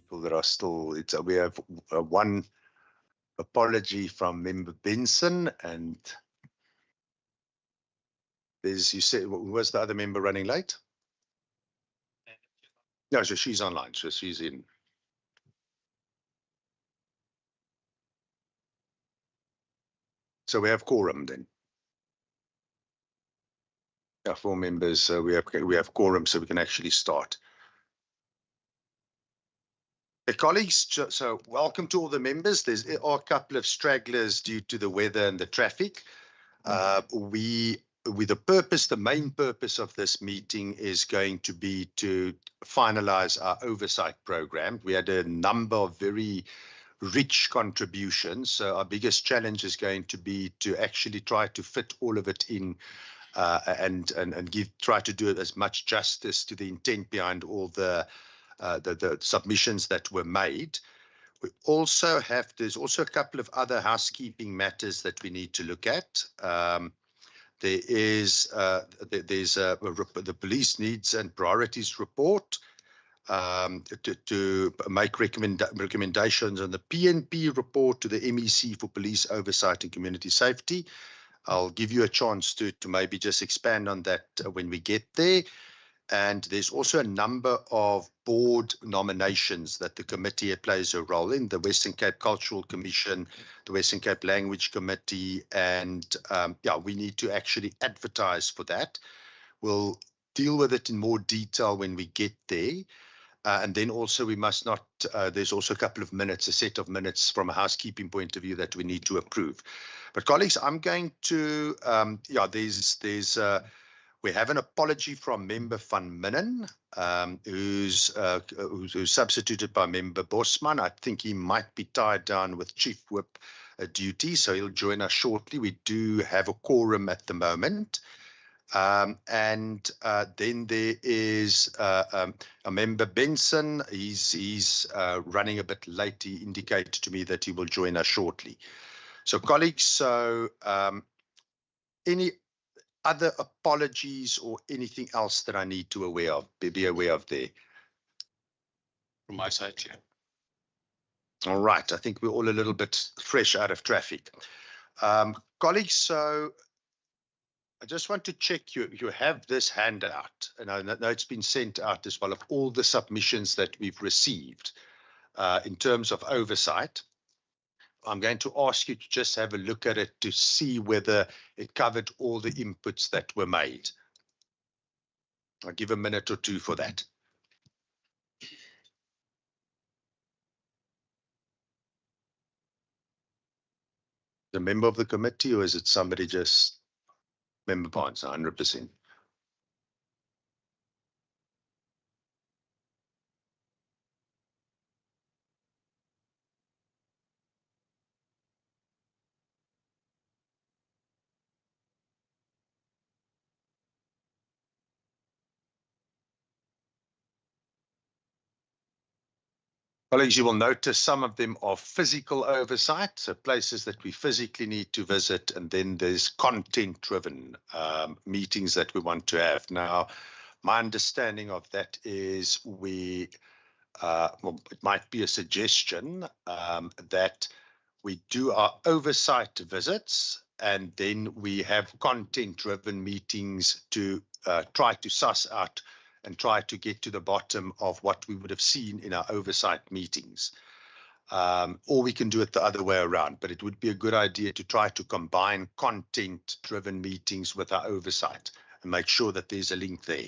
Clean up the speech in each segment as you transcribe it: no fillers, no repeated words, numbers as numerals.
people that are still. We have one apology from Member Benson, and there's, you said, was the other member running late? No, so she's online, so she's in. So we have quorum then. Yeah, 4 members. So we have quorum, so we can actually start. Colleagues, so welcome to all the members. There are a couple of stragglers due to the weather and the traffic. The main purpose of this meeting is going to be to finalize our oversight program. We had a number of very rich contributions. So our biggest challenge is going to be to actually try to fit all of it in and try to do it as much justice to the intent behind all the submissions that were made. There's also a couple of other housekeeping matters that we need to look at. There's the police needs and priorities report to make recommendations on the PNP report to the MEC for police oversight and community safety. I'll give you a chance to maybe just expand on that when we get there. And there's also a number of board nominations that the committee plays a role in, the Western Cape Cultural Commission, the Western Cape Language Committee, and we need to actually advertise for that. We'll deal with it in more detail when we get there. And then also we must not, there's also a couple of minutes, a set of minutes from a housekeeping point of view that we need to approve. But colleagues, I'm going to, we have an apology from Member van Minnen, who's substituted by Member Bosman. I think he might be tied down with Chief Whip duty, so he'll join us shortly. We do have a quorum at the moment. Then there is a Member Benson. He's running a bit late. He indicated to me that he will join us shortly. So colleagues, any other apologies or anything else that I need to be aware of there? From my side, yeah. All right, I think we're all a little bit fresh out of traffic. Colleagues, so I just want to check you have this handout, and I know it's been sent out as well, of all the submissions that we've received in terms of oversight. I'm going to ask you to just have a look at it to see whether it covered all the inputs that were made. I'll give a minute or two for that. The member of the committee, or is it somebody just Member Barnes, 100%? Colleagues, you will notice some of them are physical oversight, so places that we physically need to visit, and then there's content-driven meetings that we want to have. Now, my understanding of that is it might be a suggestion that we do our oversight visits, and then we have content-driven meetings to try to suss out and try to get to the bottom of what we would have seen in our oversight meetings. Or we can do it the other way around, but it would be a good idea to try to combine content-driven meetings with our oversight and make sure that there's a link there.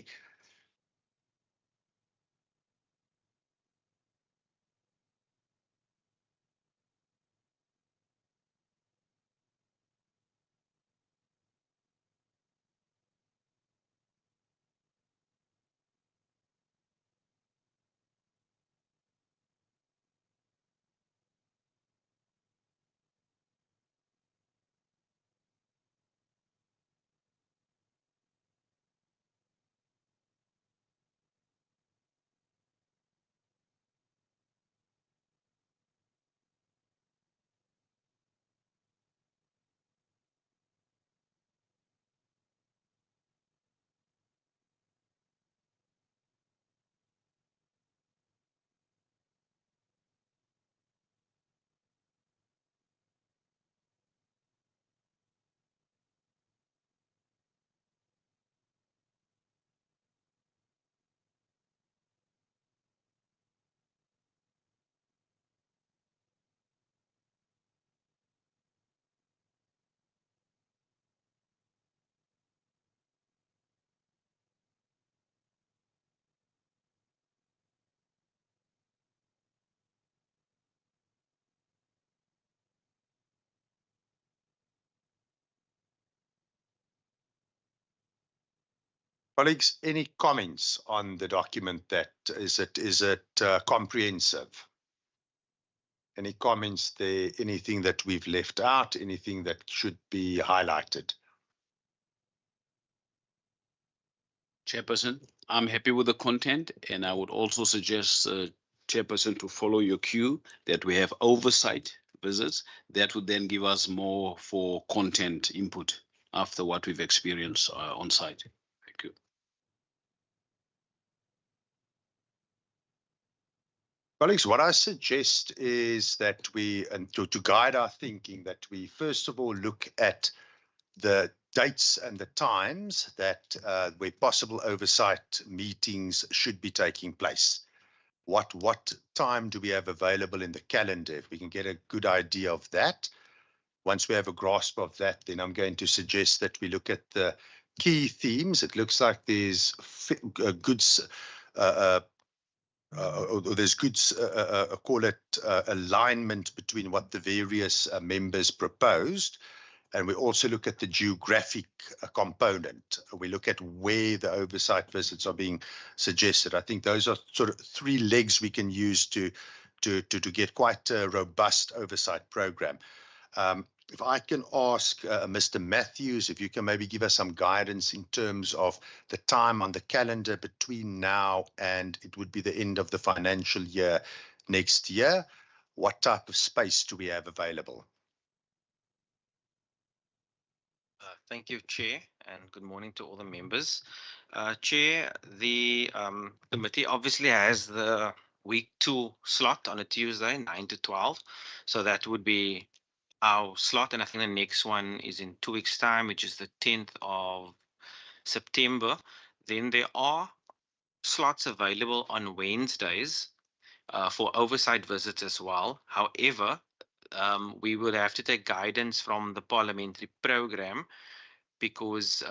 Colleagues, any comments on the document? That is it comprehensive? Any comments there? Anything that we've left out? Anything that should be highlighted? Chairperson, I'm happy with the content, and I would also suggest, Chairperson, to follow your cue that we have oversight visits. That would then give us more for content input after what we've experienced on site. Thank you. Colleagues, what I suggest is that we, and to guide our thinking, that we first of all look at the dates and the times that where possible oversight meetings should be taking place. What time do we have available in the calendar? If we can get a good idea of that. Once we have a grasp of that, then I'm going to suggest that we look at the key themes. It looks like there's good there's good, call it alignment between what the various members proposed. And we also look at the geographic component. We look at where the oversight visits are being suggested. I think those are sort of three legs we can use to get quite a robust oversight program. If I can ask Mr. Matthews, if you can maybe give us some guidance in terms of the time on the calendar between now and it would be the end of the financial year next year. What type of space do we have available? Thank you, Chair, and good morning to all the members. Chair, the committee obviously has the week 2 slot on a Tuesday, 9 to 12. So that would be our slot, and I think the next one is in 2 weeks' time, which is the 10th of September. Then there are slots available on Wednesdays for oversight visits as well. However, we would have to take guidance from the parliamentary program, because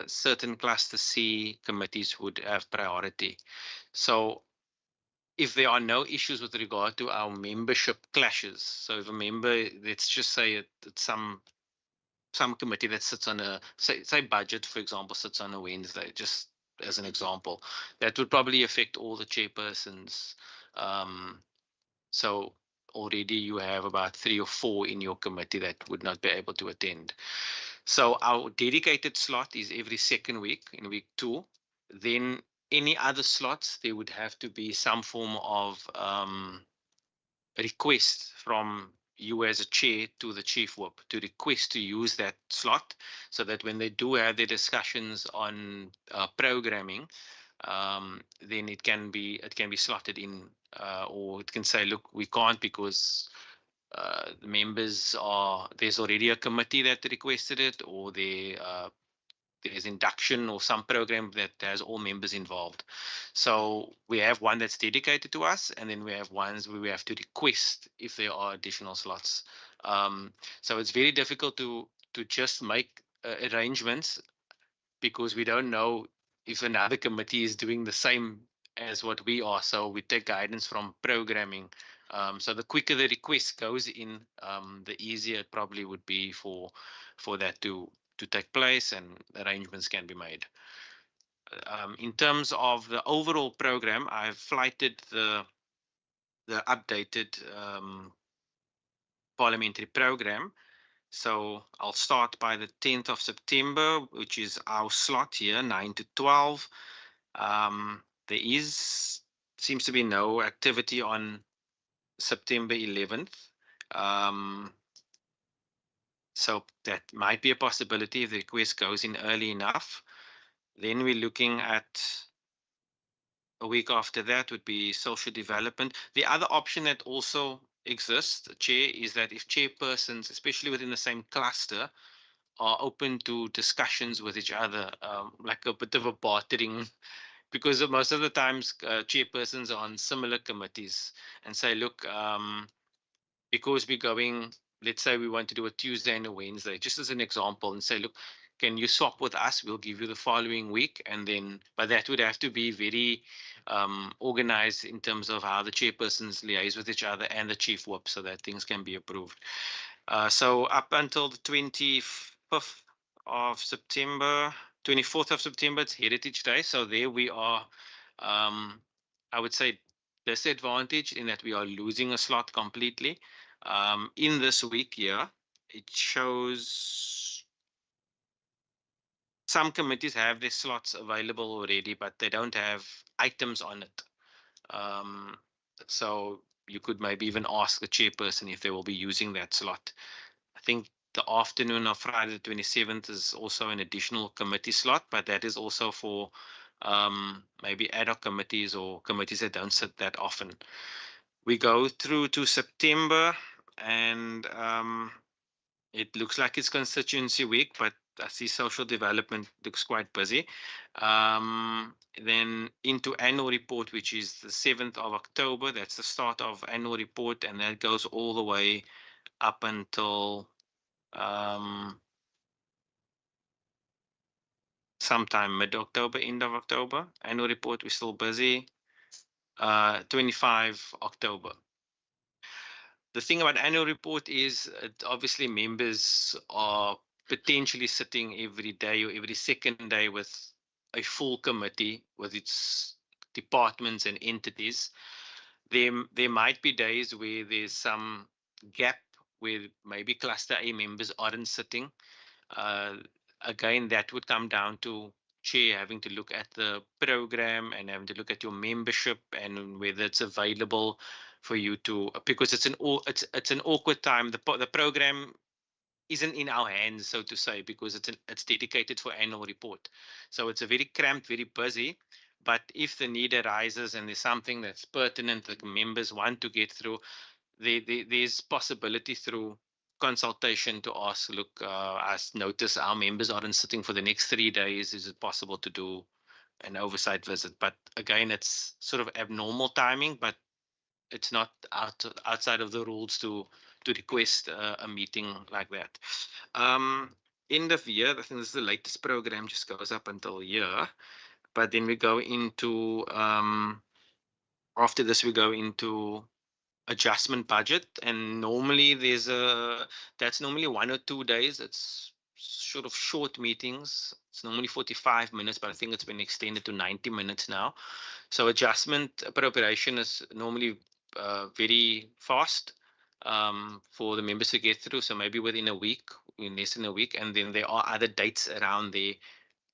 certain cluster C committees would have priority. So if there are no issues with regard to our membership clashes, so if a member, let's just say it's some committee that sits on a, say budget, for example, sits on a Wednesday, just as an example, that would probably affect all the chairpersons. So already you have about 3 or 4 in your committee that would not be able to attend. So our dedicated slot is every second week in week 2. Then any other slots, there would have to be some form of request from you as a chair to the chief whip to request to use that slot, so that when they do have their discussions on programming, then it can be slotted in, or it can say, look, we can't because the members are, there's already a committee that requested it, or there's induction or some program that has all members involved. So we have one that's dedicated to us, and then we have ones where we have to request if there are additional slots. So it's very difficult to just make arrangements, because we don't know if another committee is doing the same as what we are. So we take guidance from programming. So the quicker the request goes in, the easier it probably would be for that to take place and arrangements can be made. In terms of the overall program, I've flighted the updated parliamentary program. So I'll start by the 10th of September, which is our slot here, 9 to 12. There seems to be no activity on September 11th. So that might be a possibility if the request goes in early enough. Then we're looking at a week after that would be social development. The other option that also exists, Chair, is that if chairpersons, especially within the same cluster, are open to discussions with each other, like a bit of a bartering, because most of the times chairpersons are on similar committees, and say, look, because we're going, let's say we want to do a Tuesday and a Wednesday, just as an example, and say, look, can you swap with us? We'll give you the following week. And then, but that would have to be very organized in terms of how the chairpersons liaise with each other and the chief whip, so that things can be approved. So up until the 25th of September, 24th of September, it's Heritage Day. So there we are, I would say, disadvantaged in that we are losing a slot completely. In this week here, it shows some committees have their slots available already, but they don't have items on it. So you could maybe even ask the chairperson if they will be using that slot. I think the afternoon of Friday the 27th is also an additional committee slot, but that is also for maybe ad hoc committees or committees that don't sit that often. We go through to September, and it looks like it's constituency week, but I see social development looks quite busy. Then into annual report, which is the 7th of October. That's the start of annual report, and that goes all the way up until sometime mid-October, end of October. Annual report, we're still busy. 25 October. The thing about annual report is obviously members are potentially sitting every day or every second day with a full committee with its departments and entities. There might be days where there's some gap where maybe cluster A members aren't sitting. Again, that would come down to chair having to look at the program and having to look at your membership and whether it's available for you to, because it's an awkward time. The program isn't in our hands, so to say, because it's dedicated for annual report. So it's a very cramped, very busy. But if the need arises and there's something that's pertinent that members want to get through, there's possibility through consultation to ask, look, I notice our members aren't sitting for the next 3 days. Is it possible to do an oversight visit? But again, it's sort of abnormal timing, but it's not outside of the rules to request a meeting like that. End of year, I think this is the latest program, just goes up until here. But then we go into, after this, we go into adjustment budget, and normally that's normally 1 or 2 days. It's sort of short meetings. It's normally 45 minutes, but I think it's been extended to 90 minutes now. So adjustment appropriation is normally very fast for the members to get through. So maybe within a week, in less than a week, and then there are other dates around there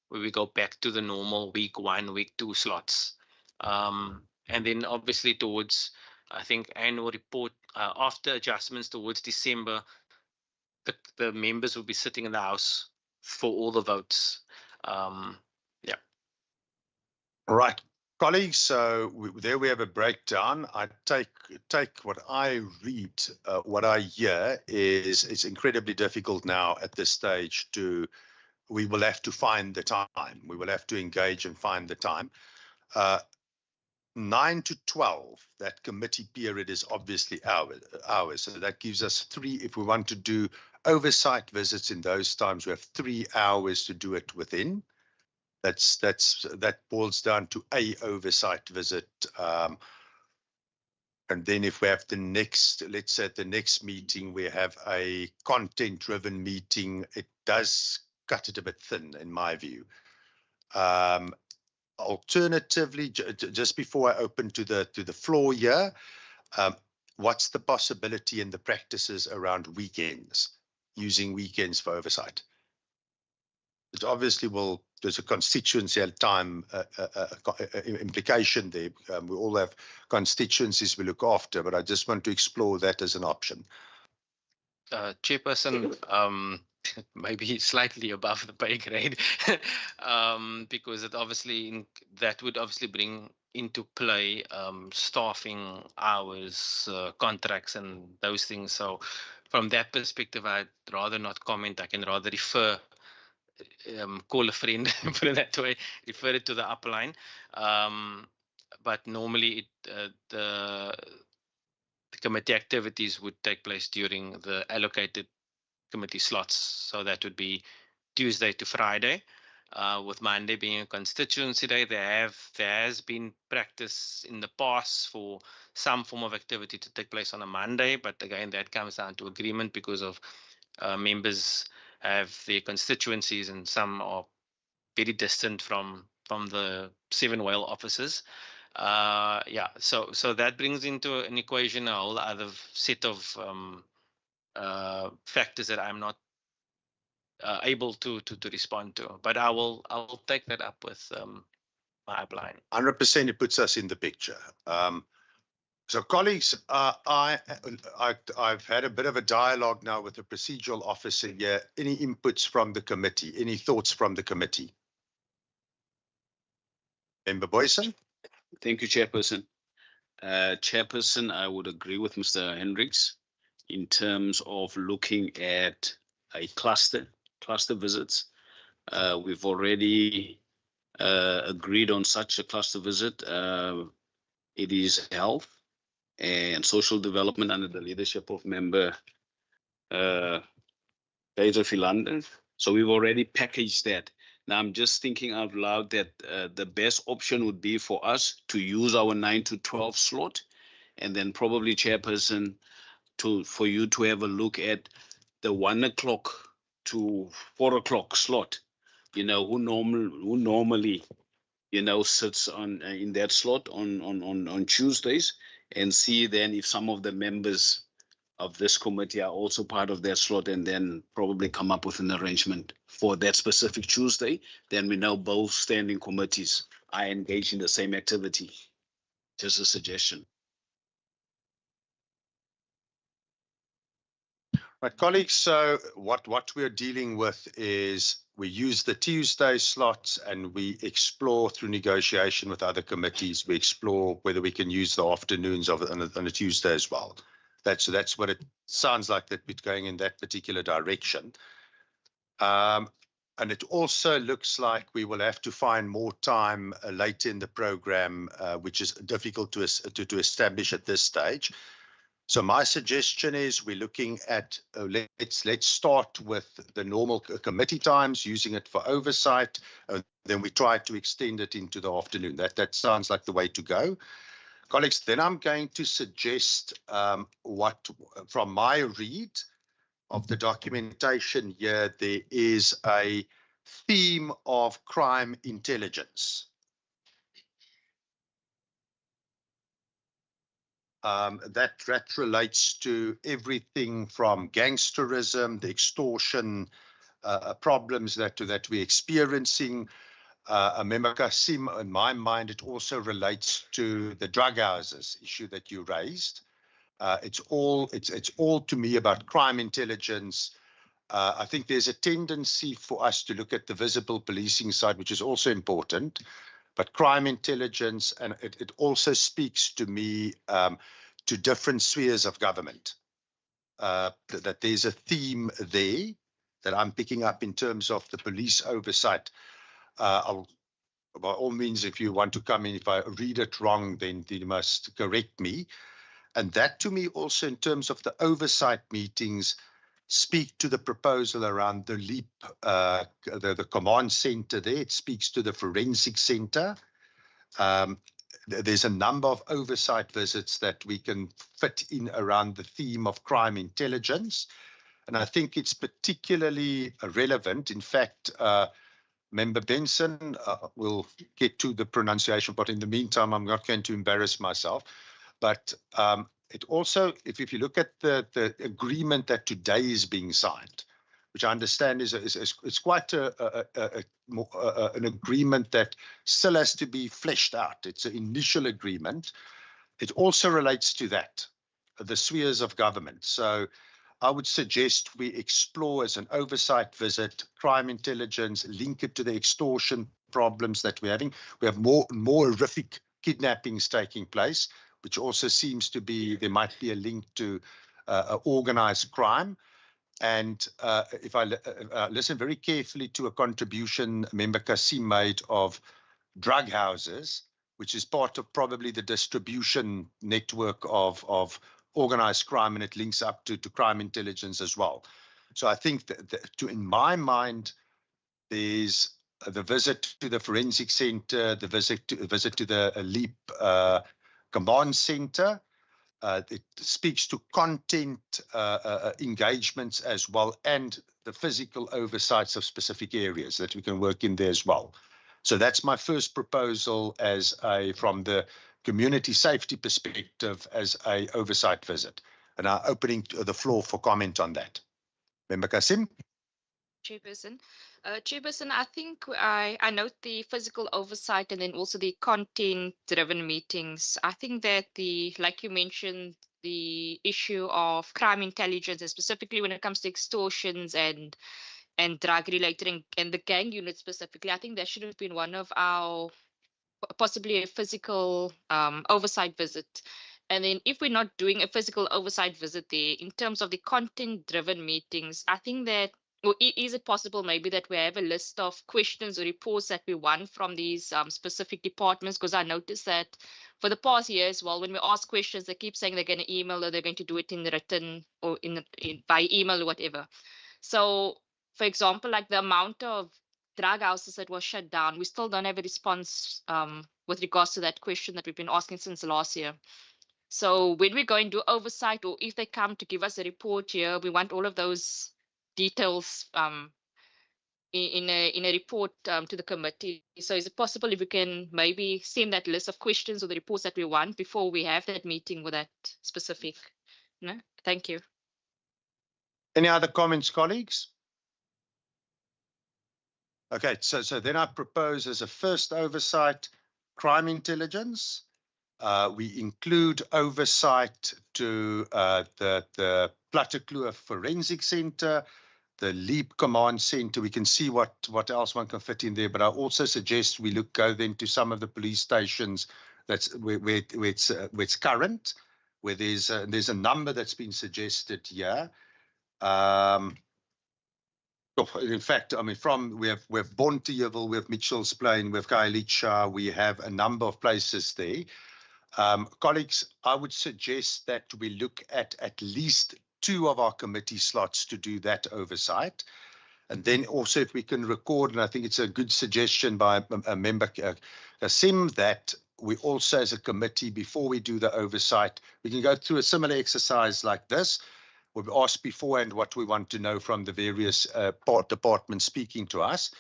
where we go back to the normal week 1, week 2 slots. And then obviously towards, I think, annual report, after adjustments towards December, the members will be sitting in the House for all the votes. Yeah. Right, colleagues, so there we have a breakdown. I take what I read, what I hear is it's incredibly difficult now at this stage we will have to find the time. We will have to engage and find the time. 9 to 12, that committee period is obviously hours. So that gives us 3, if we want to do oversight visits in those times, we have 3 hours to do it within. That boils down to a oversight visit. And then if we have the next, let's say at the next meeting, we have a content-driven meeting, it does cut it a bit thin, in my view. Alternatively, just before I open to the floor here, what's the possibility and the practices around weekends, using weekends for oversight? It obviously there's a constituency time implication there. We all have constituencies we look after, but I just want to explore that as an option. Chairperson, maybe slightly above the pay grade, because that would obviously bring into play staffing hours, contracts, and those things. So from that perspective, I'd rather not comment. I can rather refer, call a friend, put it that way, refer it to the upline. But normally the committee activities would take place during the allocated committee slots. So that would be Tuesday to Friday, with Monday being a constituency day. There has been practice in the past for some form of activity to take place on a Monday, but again, that comes down to agreement because of members have their constituencies and some are very distant from the 7 Whale offices. Yeah, so that brings into an equation a whole other set of factors that I'm not able to respond to. But I'll take that up with my upline. 100%, it puts us in the picture. So colleagues, I've had a bit of a dialogue now with the procedural officer here. Any inputs from the committee? Any thoughts from the committee? Member Boyson? Thank you, Chairperson. Chairperson, I would agree with Mr. Hendricks in terms of looking at a cluster visits. We've already agreed on such a cluster visit. It is health and social development under the leadership of Member Peter Philander. So we've already packaged that. Now I'm just thinking out loud that the best option would be for us to use our 9 to 12 slot, and then probably, Chairperson, for you to have a look at the 1 o'clock to 4 o'clock slot. You know, who normally sits on in that slot on Tuesdays, and see then if some of the members of this committee are also part of that slot, and then probably come up with an arrangement for that specific Tuesday. Then we know both standing committees are engaged in the same activity. Just a suggestion. Right, colleagues, so what we're dealing with is we use the Tuesday slots and we explore through negotiation with other committees. We explore whether we can use the afternoons on a Tuesday as well. That's what it sounds like, that we're going in that particular direction. And it also looks like we will have to find more time later in the program, which is difficult to establish at this stage. So my suggestion is we're looking at, let's start with the normal committee times, using it for oversight, then we try to extend it into the afternoon. That sounds like the way to go. Colleagues, then I'm going to suggest what, from my read of the documentation here, there is a theme of crime intelligence. That relates to everything from gangsterism, the extortion problems that we're experiencing. Member Kasim, in my mind, it also relates to the drug houses issue that you raised. It's all to me about crime intelligence. I think there's a tendency for us to look at the visible policing side, which is also important, but crime intelligence, and it also speaks to me to different spheres of government, that there's a theme there that I'm picking up in terms of the police oversight. By all means, if you want to come in, if I read it wrong, then you must correct me. And that, to me, also in terms of the oversight meetings, speak to the proposal around the LEAP, the command center there. It speaks to the forensic center. There's a number of oversight visits that we can fit in around the theme of crime intelligence. And I think it's particularly relevant. In fact, Member Benson will get to the pronunciation, but in the meantime, I'm not going to embarrass myself. But it also, if you look at the agreement that today is being signed, which I understand is quite an agreement that still has to be fleshed out. It's an initial agreement. It also relates to that, the spheres of government. So I would suggest we explore as an oversight visit, crime intelligence, link it to the extortion problems that we're having. We have more horrific kidnappings taking place, which also seems to be, there might be a link to organized crime. And if I listen very carefully to a contribution Member Kasim made of drug houses, which is part of probably the distribution network of organized crime, and it links up to crime intelligence as well. So I think that in my mind, there's the visit to the forensic center, the visit to the LEAP command center. It speaks to content engagements as well, and the physical oversights of specific areas that we can work in there as well. So that's my first proposal as from the community safety perspective as a oversight visit. And I'm opening the floor for comment on that. Member Kasim? Chairperson. Chairperson, I think I note the physical oversight and then also the content-driven meetings. I think that like you mentioned, the issue of crime intelligence, and specifically when it comes to extortions and drug related and the gang unit specifically, I think that should have been one of our possibly a physical oversight visit. And then if we're not doing a physical oversight visit there, in terms of the content-driven meetings, I think that, or is it possible maybe that we have a list of questions or reports that we want from these specific departments? Because I noticed that for the past years, well, when we ask questions, they keep saying they're going to email or they're going to do it in written or by email or whatever. So, for example, like the amount of drug houses that was shut down, we still don't have a response with regards to that question that we've been asking since last year. So when we go and do oversight, or if they come to give us a report here, we want all of those details in a report to the committee. So is it possible if we can maybe send that list of questions or the reports that we want before we have that meeting with that specific? No, thank you. Any other comments, colleagues? Okay, so then I propose as a first oversight, crime intelligence. We include oversight to the Plattekloof Forensic Center, the LEAP Command Center. We can see what else one can fit in there, but I also suggest we go then to some of the police stations that's where it's current, where there's a number that's been suggested here. In fact, I mean, we have Bonteheuwel, we have Mitchell's Plain, we have Khayelitsha, we have a number of places there. Colleagues, I would suggest that we look at least 2 of our committee slots to do that oversight. And then also if we can record, and I think it's a good suggestion by a member, Kasim, that we also as a committee, before we do the oversight, we can go through a similar exercise like this. We've asked beforehand what we want to know from the various departments speaking to us.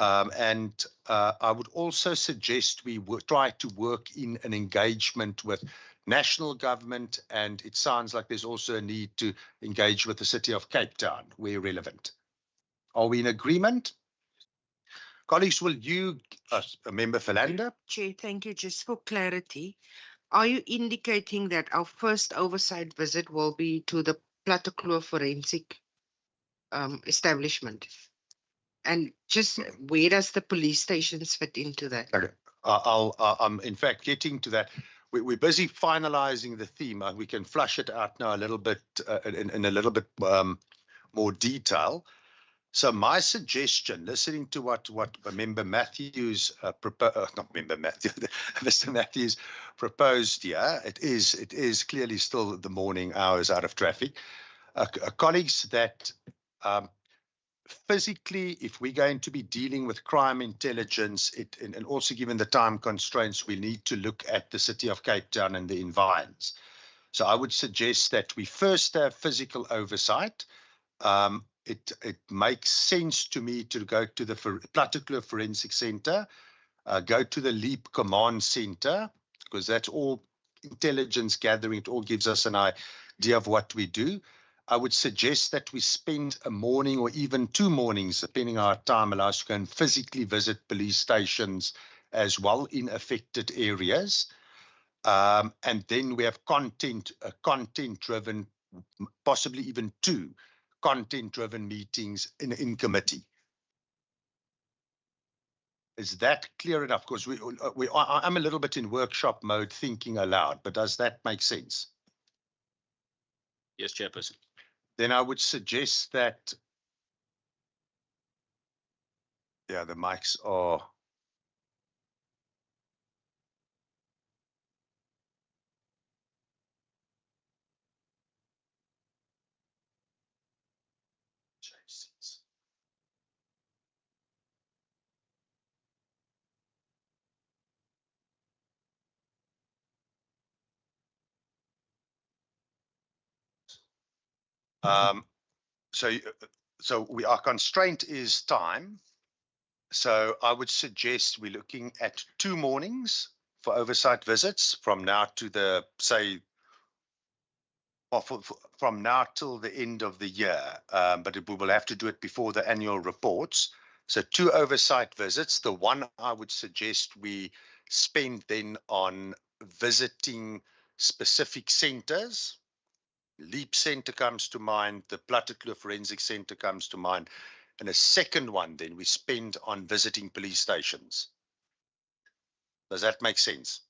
And I would also suggest we try to work in an engagement with national government, and it sounds like there's also a need to engage with the City of Cape Town where relevant. Are we in agreement? Colleagues, will you, Member Philander? Chair, thank you. Just for clarity, are you indicating that our first oversight visit will be to the Plattekloof Forensic establishment? And just where does the police stations fit into that? Okay. I'm in fact getting to that. We're busy finalizing the theme. We can flush it out now a little bit in a little bit more detail. So my suggestion, listening to what Member Matthews Mr. Matthews proposed here, it is clearly still the morning hours out of traffic. Colleagues, that physically, if we're going to be dealing with crime intelligence, and also given the time constraints, we need to look at the City of Cape Town and the environs. So I would suggest that we first have physical oversight. It makes sense to me to go to the Plattekloof Forensic Center, go to the LEAP Command Center, because that's all intelligence gathering. It all gives us an idea of what we do. I would suggest that we spend a morning or even 2 mornings, depending on our time allows, to go and physically visit police stations as well in affected areas. And then we have content-driven, possibly even 2 content-driven meetings in committee. Is that clear enough? Because I'm a little bit in workshop mode, thinking aloud, but does that make sense? Yes, Chairperson. Then I would suggest that, yeah, the mics are. So so our constraint is time. So I would suggest we're looking at 2 mornings for oversight visits from now to the, say, from now till the end of the year, but we will have to do it before the annual reports. So 2 oversight visits. The one I would suggest we spend then on visiting specific centers. Leap Center comes to mind, the Plattekloof Forensic Center comes to mind, and a second one then we spend on visiting police stations. Does that make sense?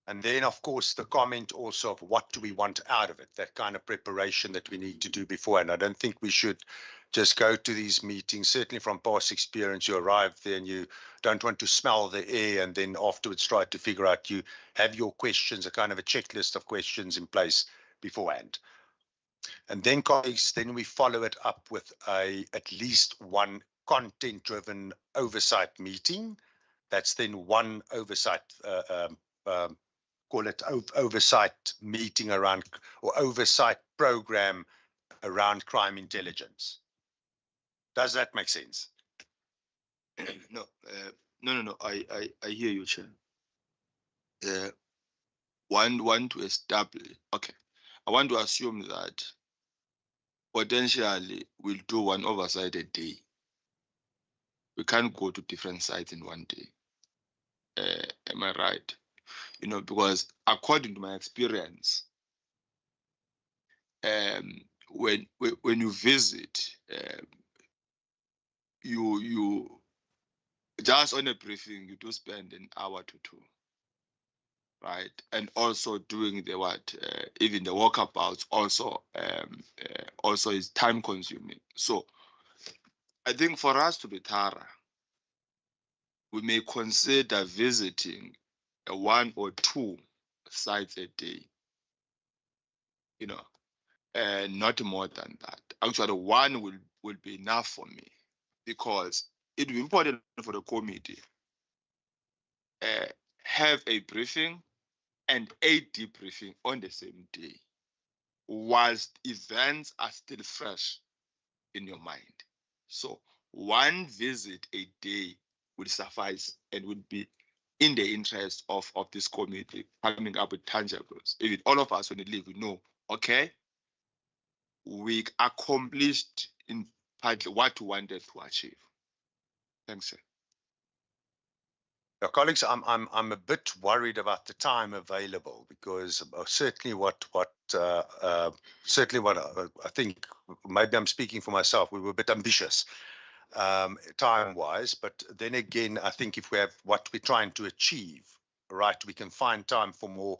And then, of course, the comment also of what do we want out of it, that kind of preparation that we need to do before. And I don't think we should just go to these meetings. Certainly from past experience, you arrive there and you don't want to smell the air and then afterwards try to figure out, you have your questions, a kind of a checklist of questions in place beforehand. And then, colleagues, then we follow it up with at least one content-driven oversight meeting. That's then one oversight call it oversight meeting around, or oversight program around crime intelligence. Does that make sense? No, no. I hear you, Chair. Want to establish. Okay, I want to assume that potentially we'll do one oversight a day. We can't go to different sites in one day. Am I right? You know, because according to my experience, when you visit, you just on a briefing, you do spend an hour to 2, right? And also doing the even the walkabouts also also is time consuming. So I think for us to be thorough, we may consider visiting 1 or 2 sites a day, you know, and not more than that. Actually, 1 will be enough for me, because it will be important for the committee have a briefing and a debriefing on the same day, whilst events are still fresh in your mind. So 1 visit a day will suffice and would be in the interest of this committee coming up with tangibles. If all of us, when we leave, we know, okay, we accomplished in part what we wanted to achieve. Thanks, sir. Now, colleagues, I'm a bit worried about the time available, because certainly what I think, maybe I'm speaking for myself, we were a bit ambitious time-wise, but then again, I think if we have what we're trying to achieve, right, we can find time for more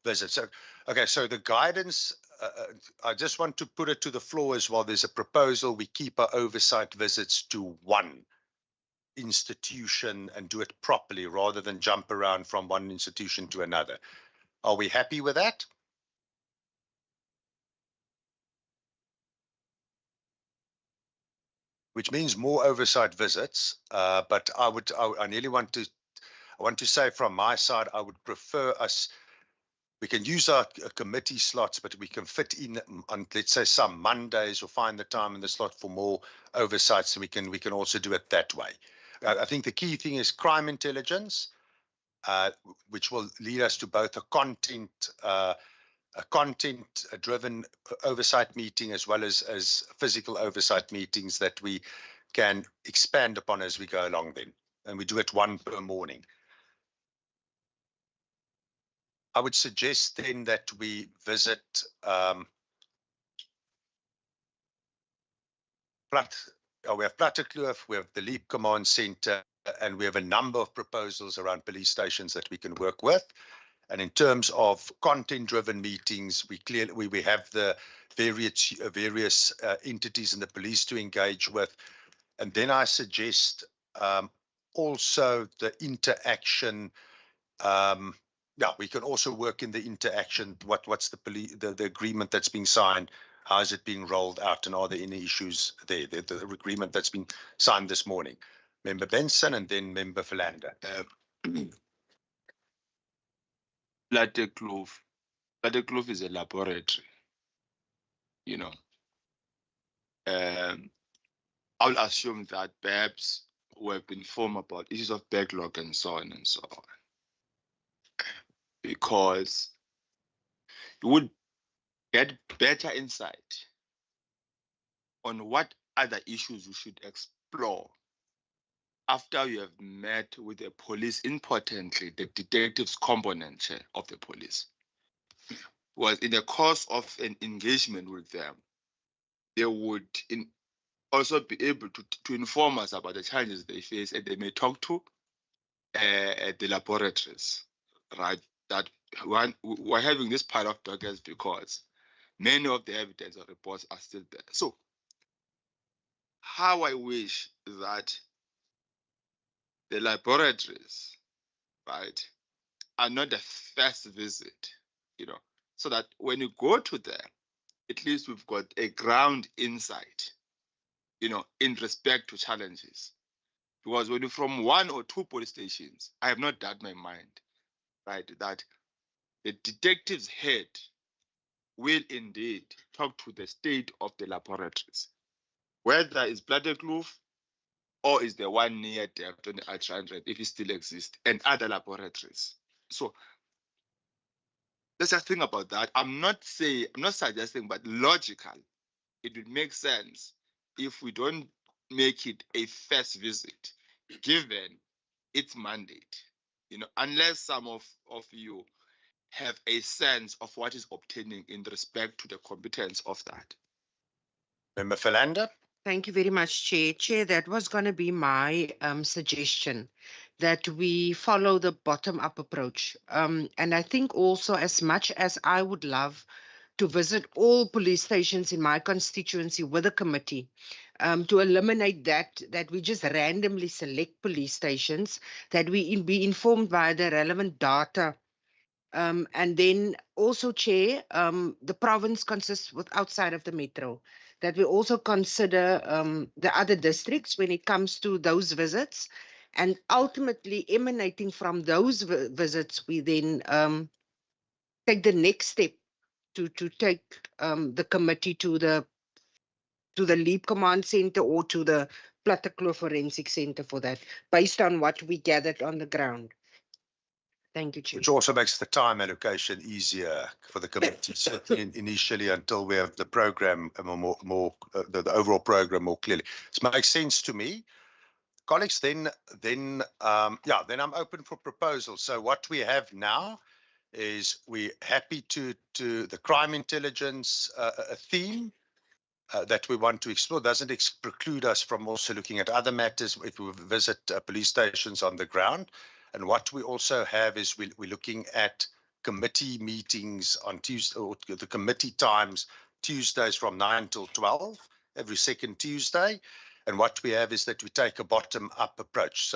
visits. So, okay, so the guidance, I just want to put it to the floor as well. There's a proposal, we keep our oversight visits to 1 institution and do it properly rather than jump around from one institution to another. Are we happy with that? Which means more oversight visits, but I want to say from my side, I would prefer us, we can use our committee slots, but we can fit in on, let's say, some Mondays, or find the time in the slot for more oversights, and we can also do it that way. I think the key thing is crime intelligence, which will lead us to both a content-driven oversight meeting as well as physical oversight meetings that we can expand upon as we go along then. And we do it 1 per morning. I would suggest then that we visit we have Plattekloof, we have the Leap Command Center, and we have a number of proposals around police stations that we can work with. And in terms of content-driven meetings, we have the various entities in the police to engage with. And then I suggest also the interaction. We can also work in the interaction. What's the agreement that's being signed? How is it being rolled out? And are there any issues there? The agreement that's been signed this morning. Member Benson and then Member Philander. Plattekloof is a laboratory, you know. I'll assume that perhaps we have been informed about issues of backlog and so on and so on. Because you would get better insight on what other issues you should explore after you have met with the police, importantly, the detectives component of the police. Was in the course of an engagement with them, they would also be able to inform us about the challenges they face, and they may talk to the laboratories, right? That we're having this pile of documents because many of the evidence or reports are still there. So how I wish that the laboratories, right, are not the first visit, so that when you go to them, at least we've got a ground insight, in respect to challenges. Because when you're from 1 or 2 police stations, I have not doubt my mind, right, that the detective's head will indeed talk to the state of the laboratories, whether it's Plattekloof or is the one near Depth on the R300, if it still exists, and other laboratories. So let's just think about that. I'm not suggesting, but logical, it would make sense if we don't make it a first visit, given its mandate, unless some of you have a sense of what is obtaining in respect to the competence of that. Member Philander? Thank you very much, Chair. Chair, that was going to be my suggestion, that we follow the bottom-up approach. And I think also, as much as I would love to visit all police stations in my constituency with a committee, to eliminate that we just randomly select police stations, that we be informed by the relevant data. And then also, Chair, the province consists outside of the metro, that we also consider the other districts when it comes to those visits. And ultimately, emanating from those visits, we then take the next step to take the committee to the Leap Command Center or to the Plattekloof Forensic Center for that, based on what we gathered on the ground. Thank you, Chair. Which also makes the time allocation easier for the committee, certainly initially, until we have the program the overall program more clearly. This makes sense to me. Colleagues, then I'm open for proposals. So what we have now is we're happy to the crime intelligence a theme that we want to explore. Doesn't preclude us from also looking at other matters if we visit police stations on the ground. And what we also have is we're looking at committee meetings on Tuesday, or the committee times, Tuesdays from 9 till 12, every second Tuesday. And what we have is that we take a bottom-up approach.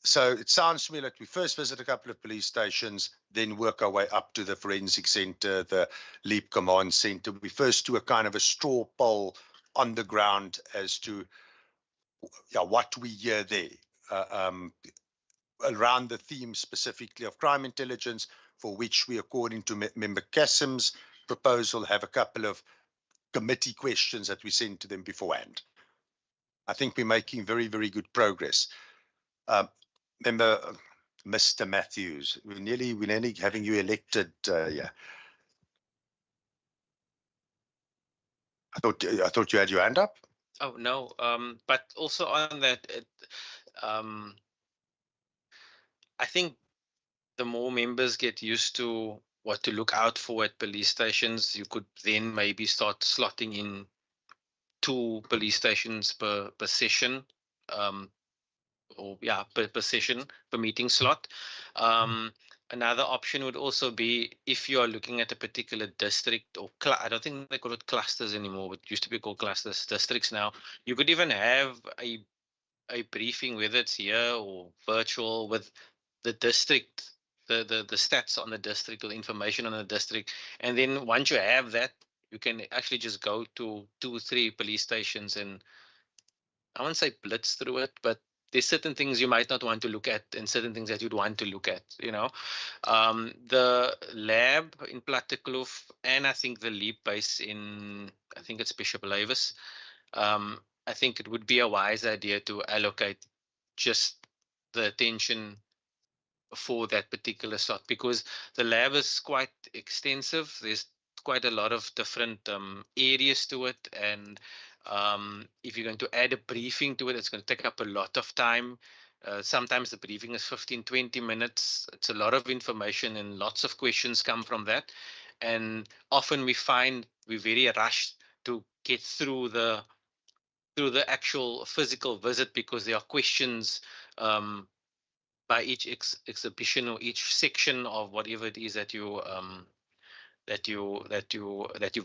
So it sounds to me like we first visit a couple of police stations, then work our way up to the forensic center, the Leap Command Center. We first do a kind of a straw poll on the ground as to what we hear there. Around the theme specifically of crime intelligence, for which we, according to Member Kassim's proposal, have a couple of committee questions that we send to them beforehand. I think we're making very, very good progress. Member Mr. Matthews, we're nearly having you elected. I thought you had your hand up. Oh no, but also on that, I think the more members get used to what to look out for at police stations, you could then maybe start slotting in 2 police stations per session, per session, per meeting slot. Another option would also be, if you are looking at a particular district, or I don't think they call it clusters anymore, but it used to be called clusters, districts now. You could even have a briefing, whether it's here or virtual, with the district, the stats on the district, or the information on the district. And then once you have that, you can actually just go to 2 or 3 police stations, and I won't say blitz through it, but there's certain things you might not want to look at and certain things that you'd want to look at, The lab in Plattekloof, and I think the Leap base in think it's Bishop Lavis. I think it would be a wise idea to allocate just the attention for that particular slot, because the lab is quite extensive. There's quite a lot of different areas to it, and if you're going to add a briefing to it, it's going to take up a lot of time. Sometimes the briefing is 15-20 minutes. It's a lot of information, and lots of questions come from that, and often we find we're very rushed to get through the actual physical visit, because there are questions by each exhibition or each section of whatever it is that you're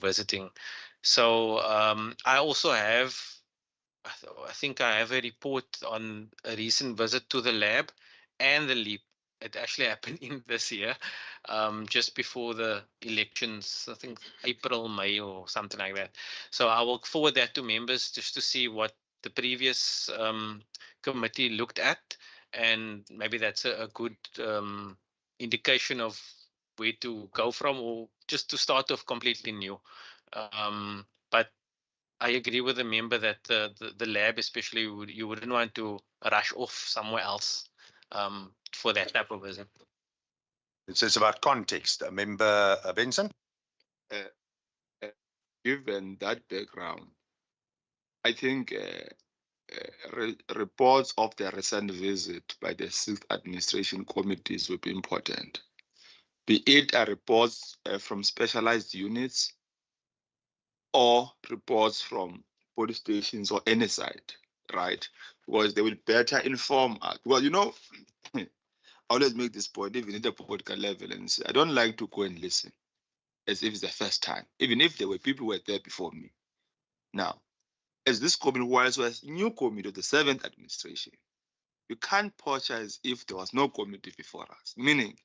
visiting. So I also have, I think I have a report on a recent visit to the lab and the LEAP. It actually happened in this year, just before the elections, I think April, May or something like that. So I will forward that to members just to see what the previous committee looked at, and maybe that's a good indication of where to go from, or just to start off completely new. But I agree with the member that the lab, especially, you wouldn't want to rush off somewhere else for that type of visit. It's about context. Member Benson? Given that background, I think reports of the recent visit by the 6th Administration Committees will be important. Be it reports from specialized units or reports from police stations or any side, right? Because they will better inform us. Well, you know, I always make this point, even at the political level, and say, I don't like to go and listen as if it's the first time, even if there were people who were there before me. Now, as this committee was a new committee of the 7th Administration, you can't portray as if there was no committee before us, meaning,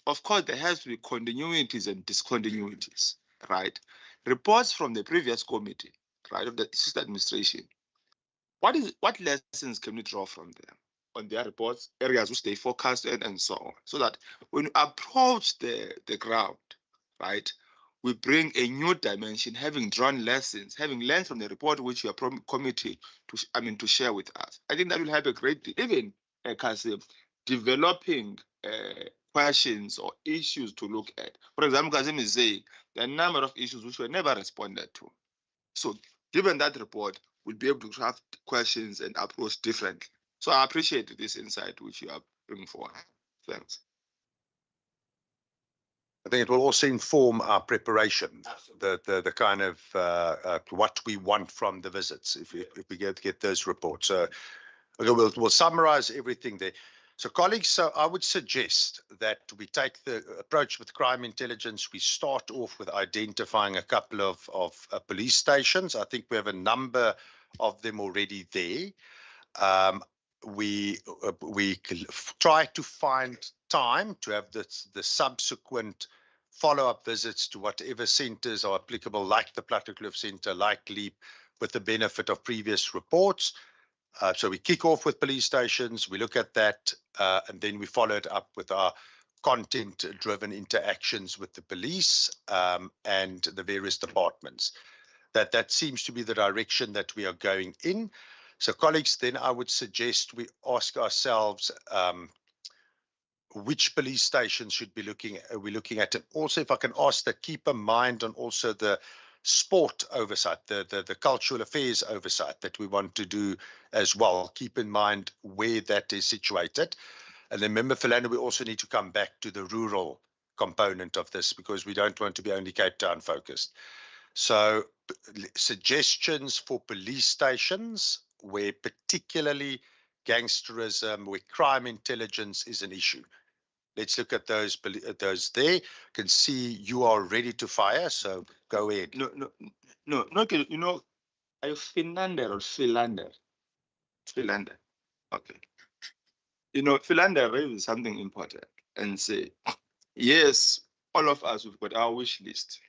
of course, there has to be continuities and discontinuities, right? Reports from the previous committee, right, of the 6th Administration, what lessons can we draw from them on their reports, areas which they focused and so on, so that when we approach the ground, right, we bring a new dimension, having drawn lessons, having learned from the report which your committee to share with us. I think that will help a great deal, even Kasim, developing questions or issues to look at. For example, Kasim is saying there are a number of issues which were never responded to. So given that report, we'll be able to craft questions and approach differently. So I appreciate this insight which you are bringing forward. Thanks. I think it will also inform our preparation, the kind of what we want from the visits if we get those reports. So okay, we'll summarize everything there. So colleagues, so I would suggest that we take the approach with crime intelligence. We start off with identifying a couple of police stations. I think we have a number of them already there. We try to find time to have the subsequent follow-up visits to whatever centres are applicable, like the Plattekloof Centre, like LEAP, with the benefit of previous reports. So we kick off with police stations, we look at that, and then we follow it up with our content-driven interactions with the police and the various departments. That seems to be the direction that we are going in. So colleagues, then I would suggest we ask ourselves which police stations should be we're looking at. And also, if I can ask that, keep in mind on also the sport oversight, the cultural affairs oversight that we want to do as well. Keep in mind where that is situated. And then remember, Philando, we also need to come back to the rural component of this, because we don't want to be only Cape Town focused. So suggestions for police stations where particularly gangsterism, where crime intelligence is an issue. Let's look at those there. You can see you are ready to fire, so go ahead. No, you know, are you Finlander or Philander? Philander. Okay. You know, Philander raises something important and say, yes, all of us, we've got our wish list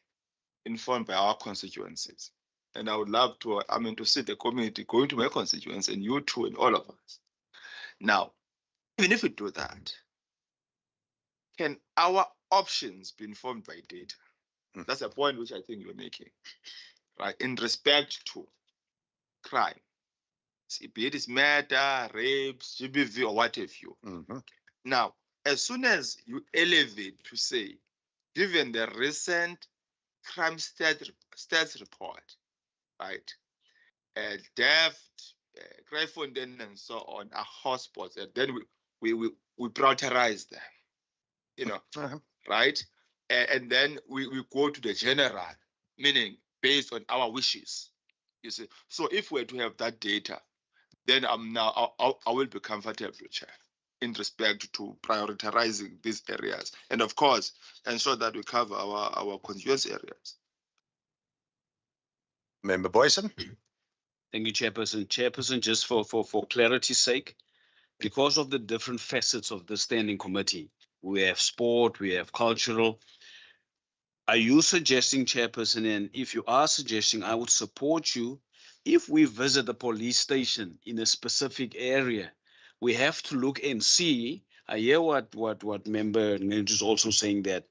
informed by our constituencies. And I would love to, to see the community going to my constituency, and you too, and all of us. Now, even if we do that, can our options be informed by data? That's a point which I think you're making. right, in respect to crime. Be it is murder, rapes, GBV, or what have you. Now, as soon as you elevate to say, given the recent crime stats report, right, theft, crime funding, and so on are hotspots, and then we prioritize them, you know, right? And then we go to the general, meaning based on our wishes, you see. So if we're to have that data, then I will be comfortable, Chair, in respect to prioritizing these areas, and of course ensure that we cover our constituency areas. Member Boyson. Thank you, Chairperson. Chairperson, just for clarity's sake, because of the different facets of the standing committee, we have sport, we have cultural. Are you suggesting, Chairperson, and if you are suggesting, I would support you, if we visit the police station in a specific area, we have to look and see. I hear what Member Ngenj is also saying, that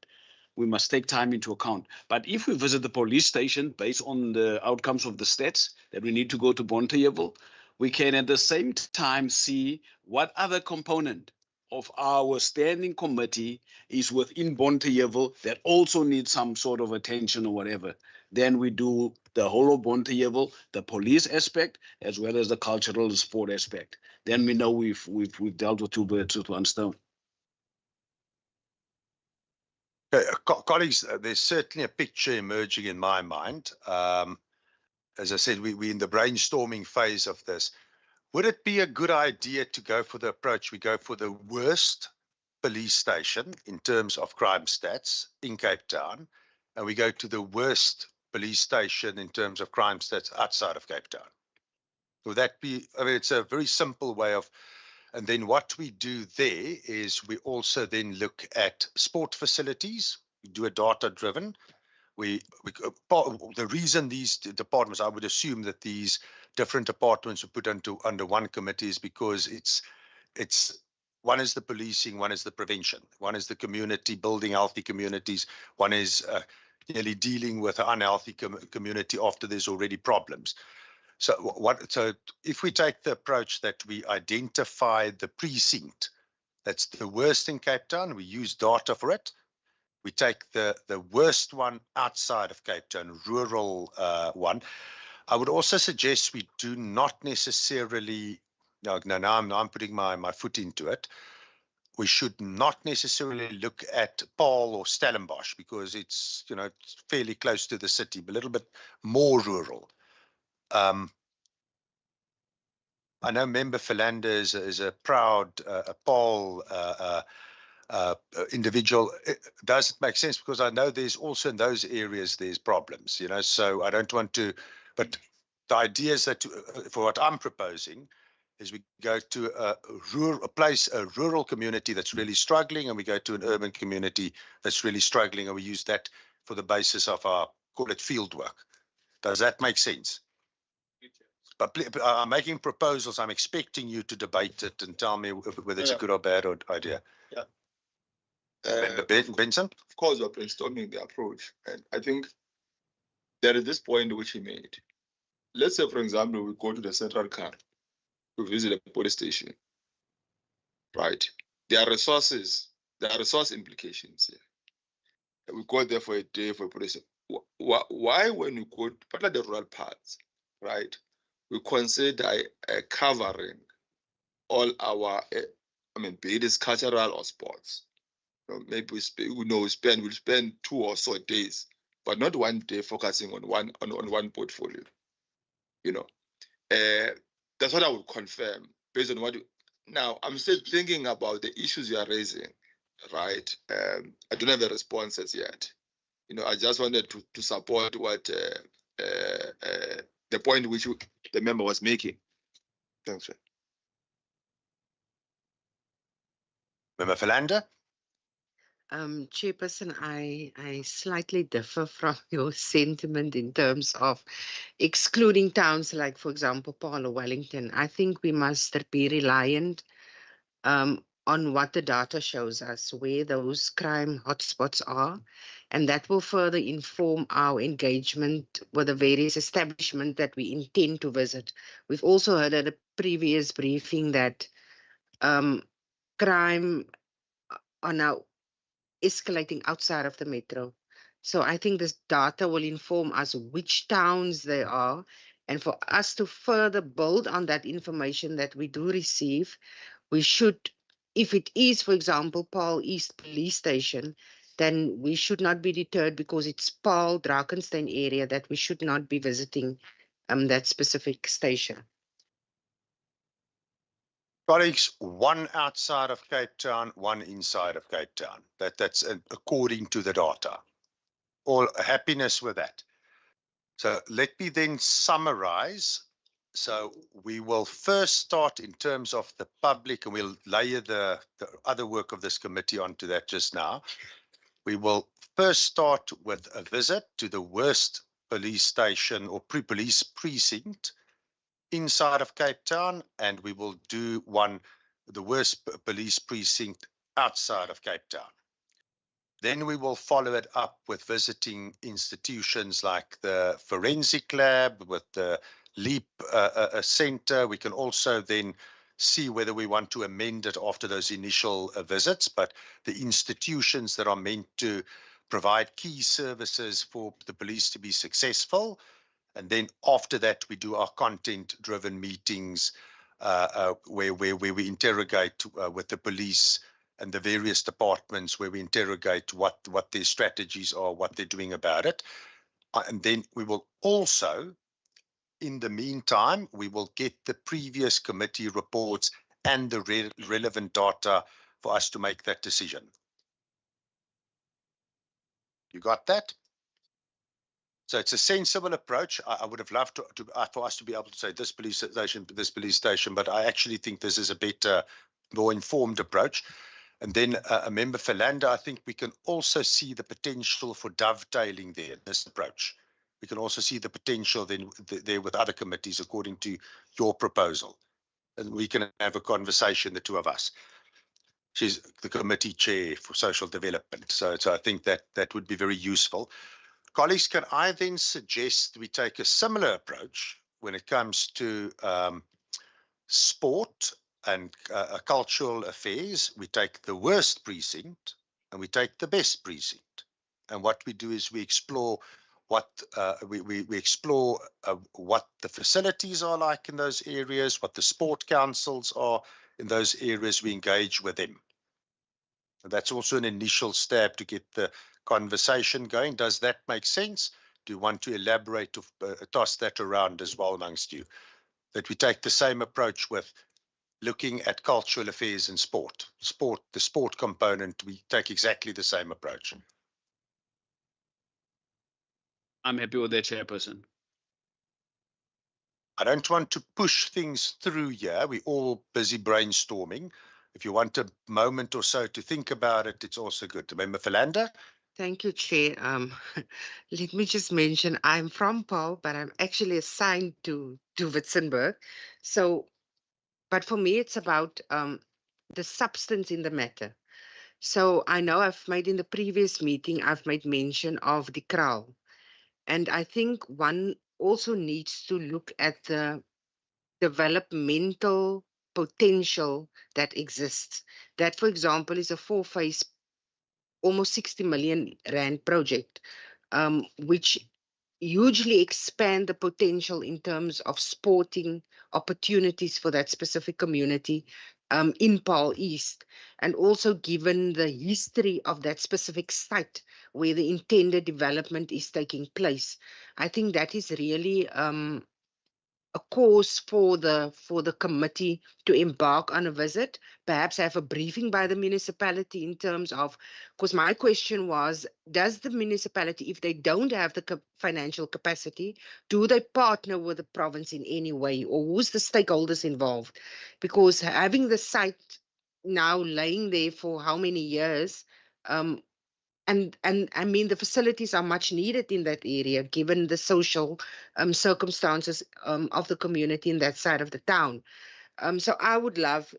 we must take time into account. But if we visit the police station based on the outcomes of the stats that we need to go to Bonteheuwel, we can at the same time see what other component of our standing committee is within Bonteheuwel that also needs some sort of attention or whatever. Then we do the whole of Bonteheuwel, the police aspect, as well as the cultural and sport aspect. Then we know we've dealt with two birds with one stone. Colleagues, there's certainly a picture emerging in my mind. As I said, we're in the brainstorming phase of this. Would it be a good idea to go for the approach we go for the worst police station in terms of crime stats in Cape Town, and we go to the worst police station in terms of crime stats outside of Cape Town? Would that be, I mean, it's a very simple way of, and then what we do there is we also then look at sport facilities. We do a data-driven. The reason these departments, I would assume that these different departments are put under one committee is because it's one is the policing, one is the prevention, one is the community, building healthy communities, one is nearly dealing with an unhealthy community after there's already problems. So if we take the approach that we identify the precinct that's the worst in Cape Town, we use data for it. We take the worst one outside of Cape Town, rural one. I would also suggest we do not necessarily, now I'm putting my foot into it. We should not necessarily look at Paarl or Stellenbosch because it's, it's fairly close to the city, but a little bit more rural. I know Member Philander is a proud Paarl individual. Does it make sense? Because I know there's also in those areas there's problems, so I don't want to, but the idea is that for what I'm proposing is we go to a rural community that's really struggling, and we go to an urban community that's really struggling, and we use that for the basis of our, call it, field work. Does that make sense? But I'm making proposals. I'm expecting you to debate it and tell me whether it's a good or bad idea. Yeah. Benson? Of course, we're brainstorming the approach. And I think there is this point which he made. Let's say, for example, we go to the central car to visit a police station. Right. There are resource implications here. We go there for a day for a police. Why when we go, particularly the rural parts, right, we consider covering all our, be it cultural or sports. Maybe we'll spend 2 or so days, but not one day focusing on one portfolio. That's what I would confirm based on what now I'm still thinking about the issues you are raising, right? I don't have the responses yet. I just wanted to support what the point which the member was making. Thanks, sir. Member Philander? Chairperson, I slightly differ from your sentiment in terms of excluding towns like, for example, Paarl or Wellington. I think we must be reliant on what the data shows us, where those crime hotspots are, And that will further inform our engagement with the various establishments that we intend to visit. We've also heard at a previous briefing that crime are now escalating outside of the metro. So I think this data will inform us which towns they are, and for us to further build on that information that we do receive, we should, if it is, for example, Paarl East Police Station, then we should not be deterred because it's Paarl, Drakenstein area that we should not be visiting that specific station. Colleagues, one outside of Cape Town, one inside of Cape Town. That's according to the data. All happiness with that. So let me then summarize. So we will first start in terms of the public, and we'll layer the other work of this committee onto that just now. We will first start with a visit to the worst police station or police precinct inside of Cape Town, and we will do the worst police precinct outside of Cape Town. Then we will follow it up with visiting institutions like the Forensic Lab, with the LEAP Center. We can also then see whether we want to amend it after those initial visits, but the institutions that are meant to provide key services for the police to be successful. And then after that, we do our content-driven meetings where we interrogate with the police and the various departments, where we interrogate what their strategies are, what they're doing about it. And then we will also, in the meantime, we will get the previous committee reports and the relevant data for us to make that decision. You got that? So it's a sensible approach. I would have loved for us to be able to say this police station, but I actually think this is a better, more informed approach. And then Member Philander, I think we can also see the potential for dovetailing there, this approach. We can also see the potential then there with other committees according to your proposal. And we can have a conversation, the two of us. She's the committee chair for social development. So I think that would be very useful. Colleagues, can I then suggest we take a similar approach when it comes to sport and cultural affairs? We take the worst precinct and we take the best precinct. And what we do is we explore what we explore what the facilities are like in those areas, what the sport councils are in those areas. We engage with them. And that's also an initial step to get the conversation going. Does that make sense? Do you want to elaborate or toss that around as well amongst you? That we take the same approach with looking at cultural affairs and sport. The sport component, we take exactly the same approach. I'm happy with that, Chairperson. I don't want to push things through here. We're all busy brainstorming. If you want a moment or so to think about it, it's also good. Member Philander? Thank you, Chair. Let me just mention, I'm from Paarl, but I'm actually assigned to Witzenberg. So, but for me, it's about the substance in the matter. So I know I've made in the previous meeting, I've made mention of the kraal. And I think one also needs to look at the developmental potential that exists. That, for example, is a 4-phase, almost 60 million rand project, which hugely expand the potential in terms of sporting opportunities for that specific community in Paarl East. And also given the history of that specific site where the intended development is taking place, I think that is really a cause for the committee to embark on a visit, perhaps have a briefing by the municipality in terms of, because my question was, does the municipality, if they don't have the financial capacity, do they partner with the province in any way, or who's the stakeholders involved? Because having the site now laying there for how many years, and I mean, the facilities are much needed in that area, given the social circumstances of the community in that side of the town. So I would love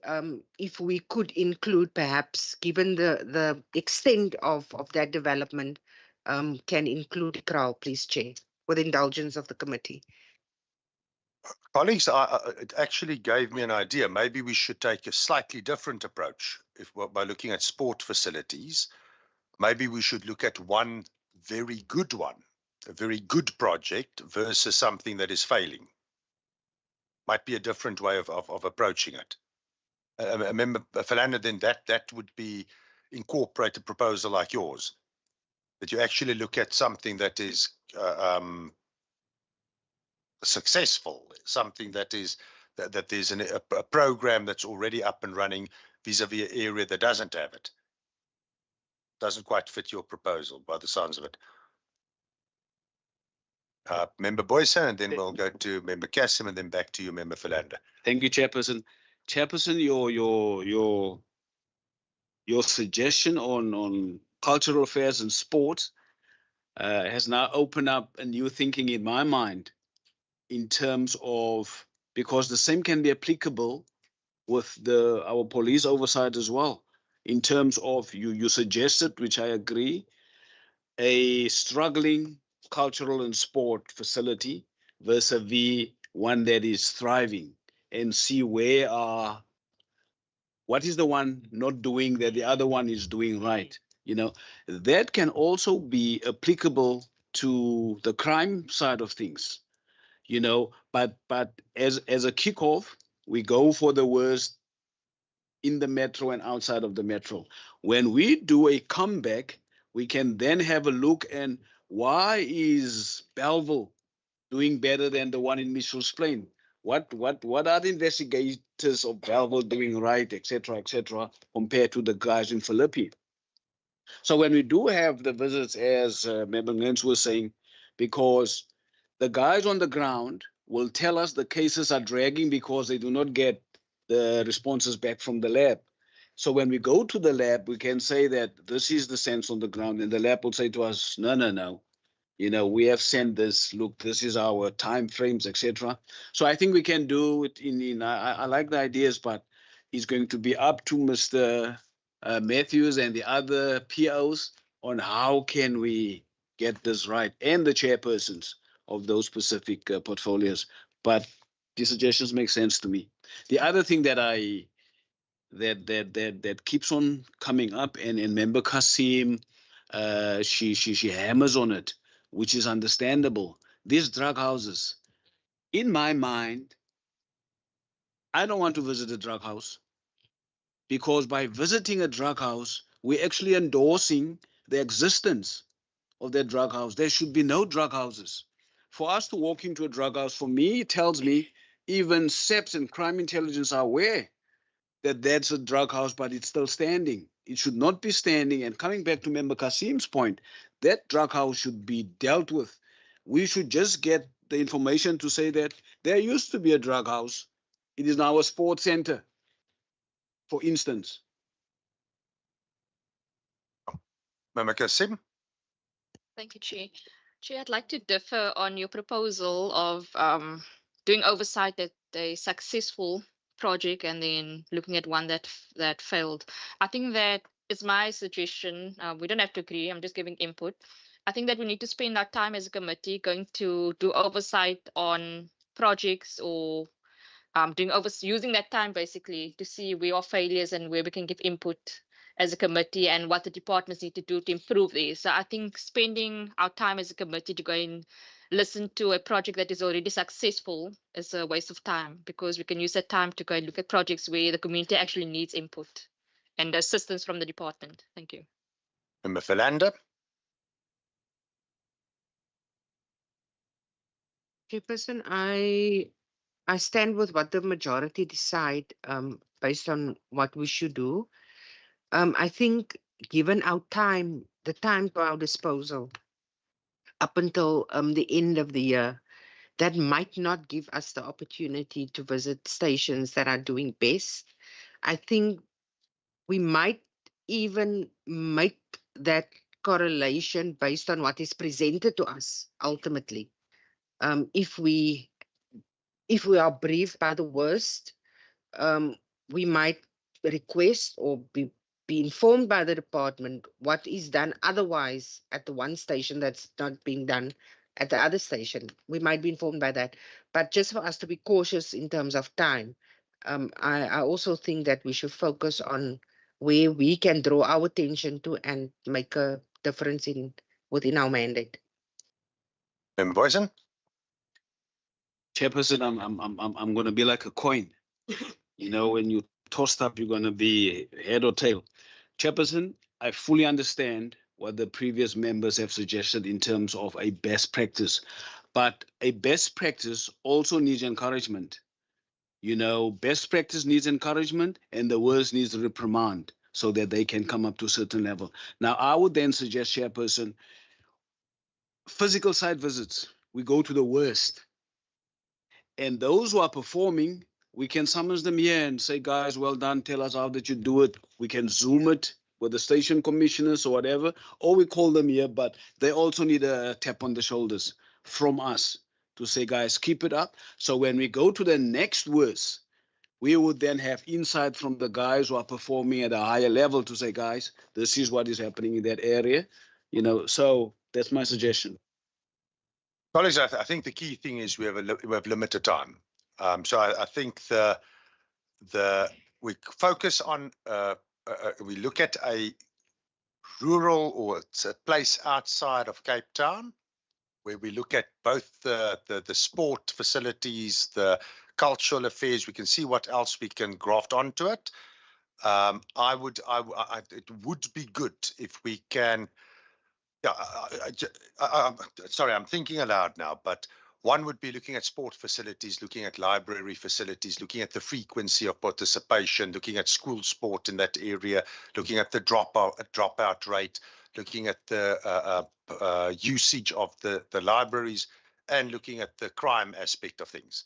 if we could include, perhaps, given the extent of that development, can include ICRAL, please, Chair, with indulgence of the committee. Colleagues, it actually gave me an idea. Maybe we should take a slightly different approach by looking at sport facilities. Maybe we should look at one very good one, a very good project versus something that is failing. Might be a different way of approaching it. Remember, Philanda, then that would be incorporate a proposal like yours, that you actually look at something that is successful, something that is that there's a program that's already up and running vis-a-vis an area that doesn't have it. Doesn't quite fit your proposal by the sounds of it. Member Boyson, and then we'll go to Member Cassim, and then back to you, Member Philanda. Thank you, Chairperson. Chairperson, your suggestion on cultural affairs and sport has now opened up a new thinking in my mind in terms of, because the same can be applicable with our police oversight as well. In terms of, you suggested, which I agree, a struggling cultural and sport facility versus one that is thriving, and see what is the one not doing that the other one is doing right. That can also be applicable to the crime side of things. But as a kickoff, we go for the worst in the metro and outside of the metro. When we do a comeback, we can then have a look and why is Belleville doing better than the one in Mitchell's Plain? What are the investigators of Belleville doing right, etc., compared to the guys in Philippi? So when we do have the visits, as Member Ngens was saying, because the guys on the ground will tell us the cases are dragging because they do not get the responses back from the lab. So when we go to the lab, we can say that this is the sense on the ground, and the lab will say to us, no. We have sent this, look, this is our time frames, etc. So I think we can do it I like the ideas, but it's going to be up to Mr. Matthews and the other POs on how can we get this right, and the chairpersons of those specific portfolios. But the suggestions make sense to me. The other thing that that keeps on coming up, and Member Kassim, she hammers on it, which is understandable. These drug houses, in my mind, I don't want to visit a drug house, because by visiting a drug house, we're actually endorsing the existence of that drug house. There should be no drug houses. For us to walk into a drug house, for me, it tells me even SEPs and crime intelligence are aware that that's a drug house, but it's still standing. It should not be standing. And coming back to Member Kassim's point, that drug house should be dealt with. We should just get the information to say that there used to be a drug house. It is now a sports center, for instance. Member Kassim? Thank you, Chair. Chair, I'd like to differ on your proposal of doing oversight at a successful project and then looking at one that failed. I think that is my suggestion. We don't have to agree. I'm just giving input. I think that we need to spend our time as a committee going to do oversight on projects, or using that time basically to see where are failures and where we can give input as a committee and what the departments need to do to improve these. So I think spending our time as a committee to go and listen to a project that is already successful is a waste of time, because we can use that time to go and look at projects where the community actually needs input and assistance from the department. Thank you. Member Philanda? Chairperson, I stand with what the majority decide based on what we should do. I think given our time, the time to our disposal up until the end of the year, that might not give us the opportunity to visit stations that are doing best. I think we might even make that correlation based on what is presented to us ultimately. If we are briefed by the worst, we might request or be be informed by the department what is done otherwise at the one station that's not being done at the other station. We might be informed by that, but just for us to be cautious in terms of time, I also think that we should focus on where we can draw our attention to and make a difference within our mandate. Member Boyson? Chairperson, I'm going to be like a coin. You know, when you tossed up, you're going to be head or tail. Chairperson, I fully understand what the previous members have suggested in terms of a best practice, but a best practice also needs encouragement. You know, best practice needs encouragement and the worst needs reprimand so that they can come up to a certain level. Now, I would then suggest, Chairperson, physical site visits, we go to the worst. And those who are performing, we can summons them here and say, guys, well done, tell us how did you do it. We can Zoom it with the station commissioners or whatever, or we call them here, but they also need a tap on the shoulders from us to say, guys, keep it up. So when we go to the next worst, we would then have insight from the guys who are performing at a higher level to say, guys, this is what is happening in that area. You know, so that's my suggestion. Colleagues, I think the key thing is we have limited time. So I think we focus on we look at a rural or it's a place outside of Cape Town where we look at both the sport facilities, the cultural affairs. We can see what else we can graft onto it. It would be good if we can. Yeah, sorry, I'm thinking aloud now, but one would be looking at sport facilities, looking at library facilities, looking at the frequency of participation, looking at school sport in that area, looking at the dropout rate, looking at the usage of the libraries, and looking at the crime aspect of things.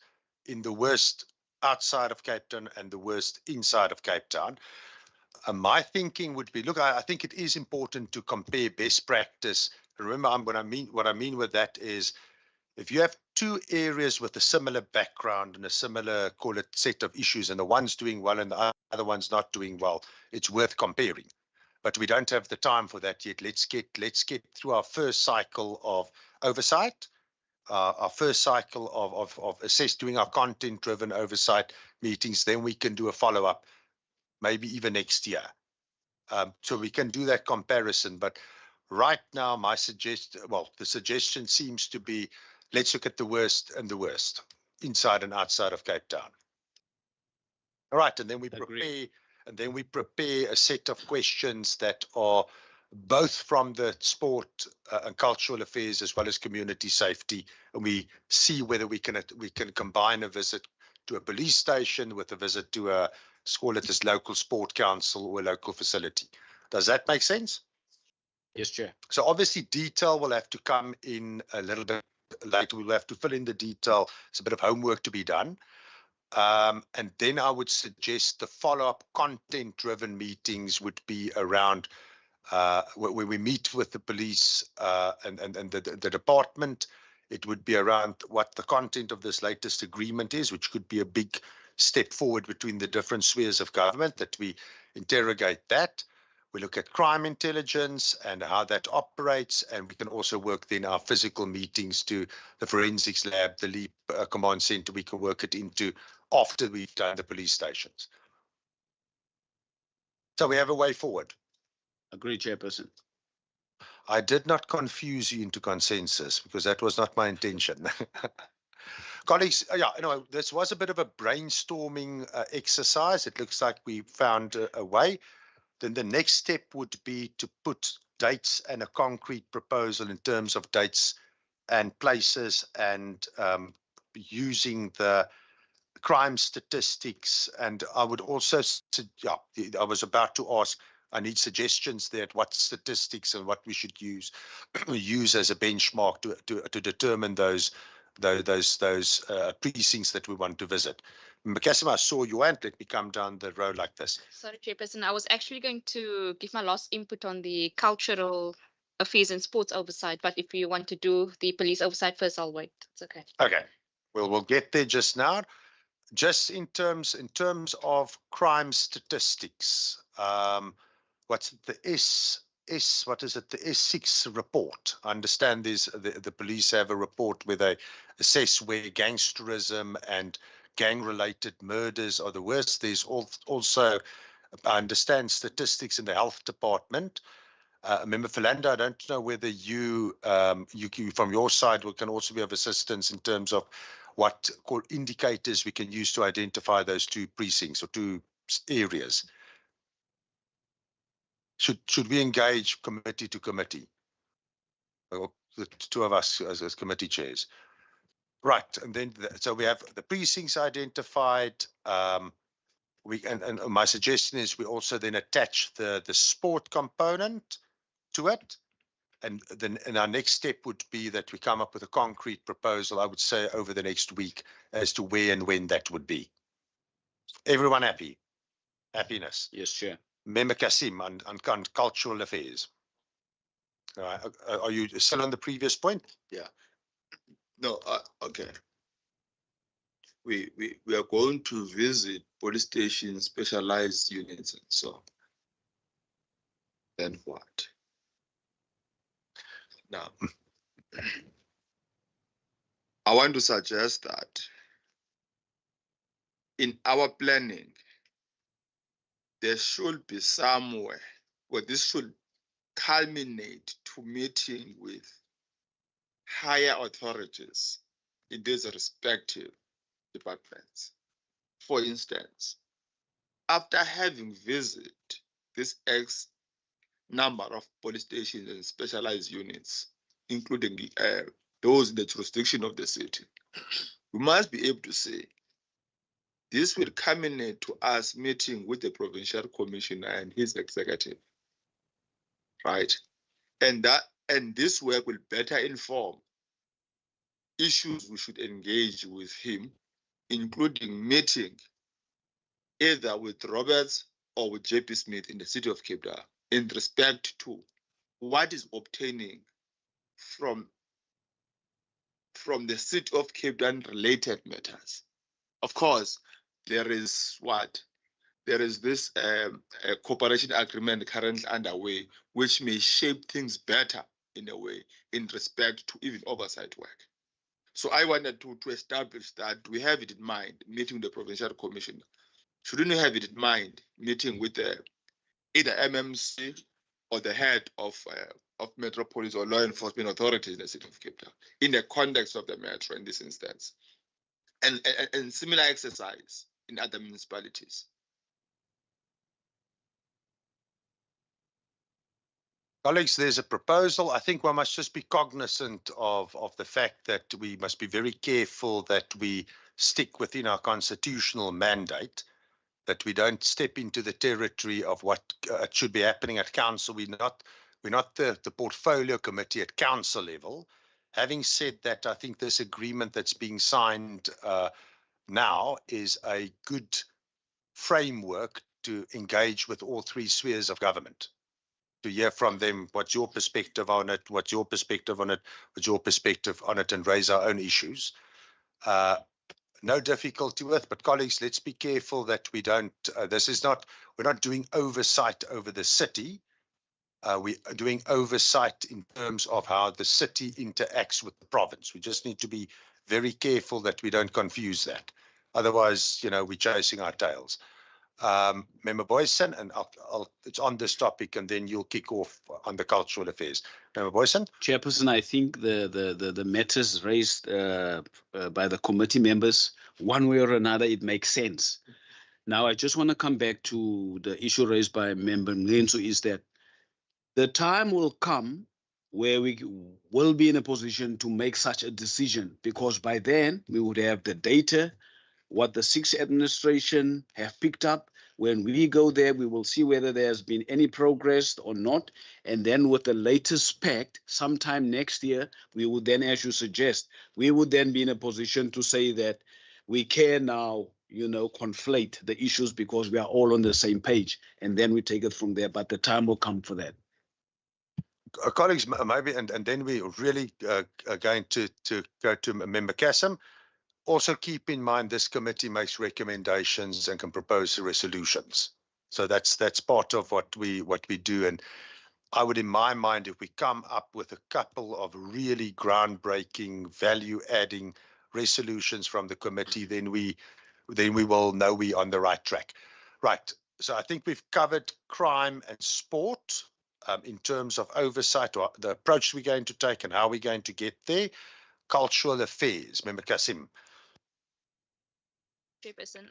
In the worst outside of Cape Town and the worst inside of Cape Town. My thinking would be, look, I think it is important to compare best practice. Remember, what I mean with that is, if you have two areas with a similar background and a similar, call it, set of issues, and the one's doing well and the other one's not doing well, it's worth comparing. But we don't have the time for that yet. Let's get through our first cycle of oversight, our first cycle of doing our content-driven oversight meetings. Then we can do a follow-up, maybe even next year. So we can do that comparison. But right now, the suggestion seems to be, let's look at the worst and the worst, inside and outside of Cape Town. All right, and then we prepare a set of questions that are both from the sport and cultural affairs as well as community safety, and we see whether we can combine a visit to a police station with a visit to a, let's call it this local sport council or a local facility. Does that make sense? Yes, Chair. So obviously detail will have to come in a little bit later. We'll have to fill in the detail. It's a bit of homework to be done. And then I would suggest the follow-up content-driven meetings would be around where we meet with the police and the department. It would be around what the content of this latest agreement is, which could be a big step forward between the different spheres of government, that we interrogate that. We look at crime intelligence and how that operates, and we can also work then our physical meetings to the forensics lab, the LEAP command center. We can work it into after we've done the police stations. So we have a way forward. Agreed, Chairperson. I did not confuse you into consensus because that was not my intention. Colleagues, this was a bit of a brainstorming exercise. It looks like we found a way. Then the next step would be to put dates and a concrete proposal in terms of dates and places, and using the crime statistics. And I would also, I was about to ask, I need suggestions there at what statistics and what we should use as a benchmark to determine those precincts that we want to visit. Makasim, I saw you and let me come down the road like this. Sorry, Chairperson. I was actually going to give my last input on the cultural affairs and sports oversight, but if you want to do the police oversight first, I'll wait. It's okay. Okay. We'll get there just now. Just in terms of crime statistics, what's it, what is it, the S6 report. I understand there's the police have a report where they assess where gangsterism and gang-related murders are the worst. There's also, I understand, statistics in the health department. Member Philander, I don't know whether you from your side can also be of assistance in terms of what indicators we can use to identify those two precincts or two areas. Should we engage committee to committee, or the two of us as committee chairs? Right, and then so we have the precincts identified. And my suggestion is we also then attach the sport component to it. And then our next step would be that we come up with a concrete proposal, I would say, over the next week as to where and when that would be. Everyone happy? Happiness? Yes, Chair. Member Kasim on cultural affairs. Are you still on the previous point? Yeah. No, okay. We are going to visit police stations, specialized units, and so. Then what? Now, I want to suggest that in our planning, there should be somewhere where this should culminate to meeting with higher authorities in these respective departments. For instance, after having visited this X number of police stations and specialized units, including those in the jurisdiction of the city, we must be able to say this will culminate to us meeting with the provincial commissioner and his executive, right? And this work will better inform issues we should engage with him, including meeting either with Roberts or with JP Smith in the city of Cape Town in respect to what is obtaining from the city of Cape Town related matters. Of course, there is this cooperation agreement currently underway, which may shape things better in a way in respect to even oversight work. So I wanted to establish that we have it in mind, meeting with the provincial commissioner. Shouldn't we have it in mind, meeting with either MMC or the head of Metropolis or law enforcement authorities in the city of Cape Town, in the context of the metro in this instance, and similar exercise in other municipalities. Colleagues, there's a proposal. I think one must just be cognizant of the fact that we must be very careful that we stick within our constitutional mandate, that we don't step into the territory of what should be happening at council. We're not the portfolio committee at council level. Having said that, I think this agreement that's being signed now is a good framework to engage with all three spheres of government, to hear from them what's your perspective on it, what's your perspective on it, and raise our own issues. No difficulty with, but colleagues, let's be careful that we don't, we're not doing oversight over the city. We are doing oversight in terms of how the city interacts with the province. We just need to be very careful that we don't confuse that. Otherwise, we're chasing our tails. Member Boyson, and it's on this topic, and then you'll kick off on the cultural affairs. Member Boyson? Chairperson, I think the matters raised by the committee members, one way or another, it makes sense. Now, I just want to come back to the issue raised by Member Ngenso, is that the time will come where we will be in a position to make such a decision, because by then we would have the data, what the sixth administration have picked up. When we go there, we will see whether there has been any progress or not. And then with the latest spec, sometime next year, we would then, as you suggest, we would then be in a position to say that we can now, conflate the issues because we are all on the same page. And then we take it from there. But the time will come for that. Colleagues, maybe, and then we really are going to go to Member Kasim. Also keep in mind this committee makes recommendations and can propose resolutions. So that's part of what we do. And I would, in my mind, if we come up with a couple of really groundbreaking, value-adding resolutions from the committee, then we will know we're on the right track. Right. So I think we've covered crime and sport in terms of oversight, or the approach we're going to take and how we're going to get there. Cultural affairs. Remember, Kasim? Chairperson,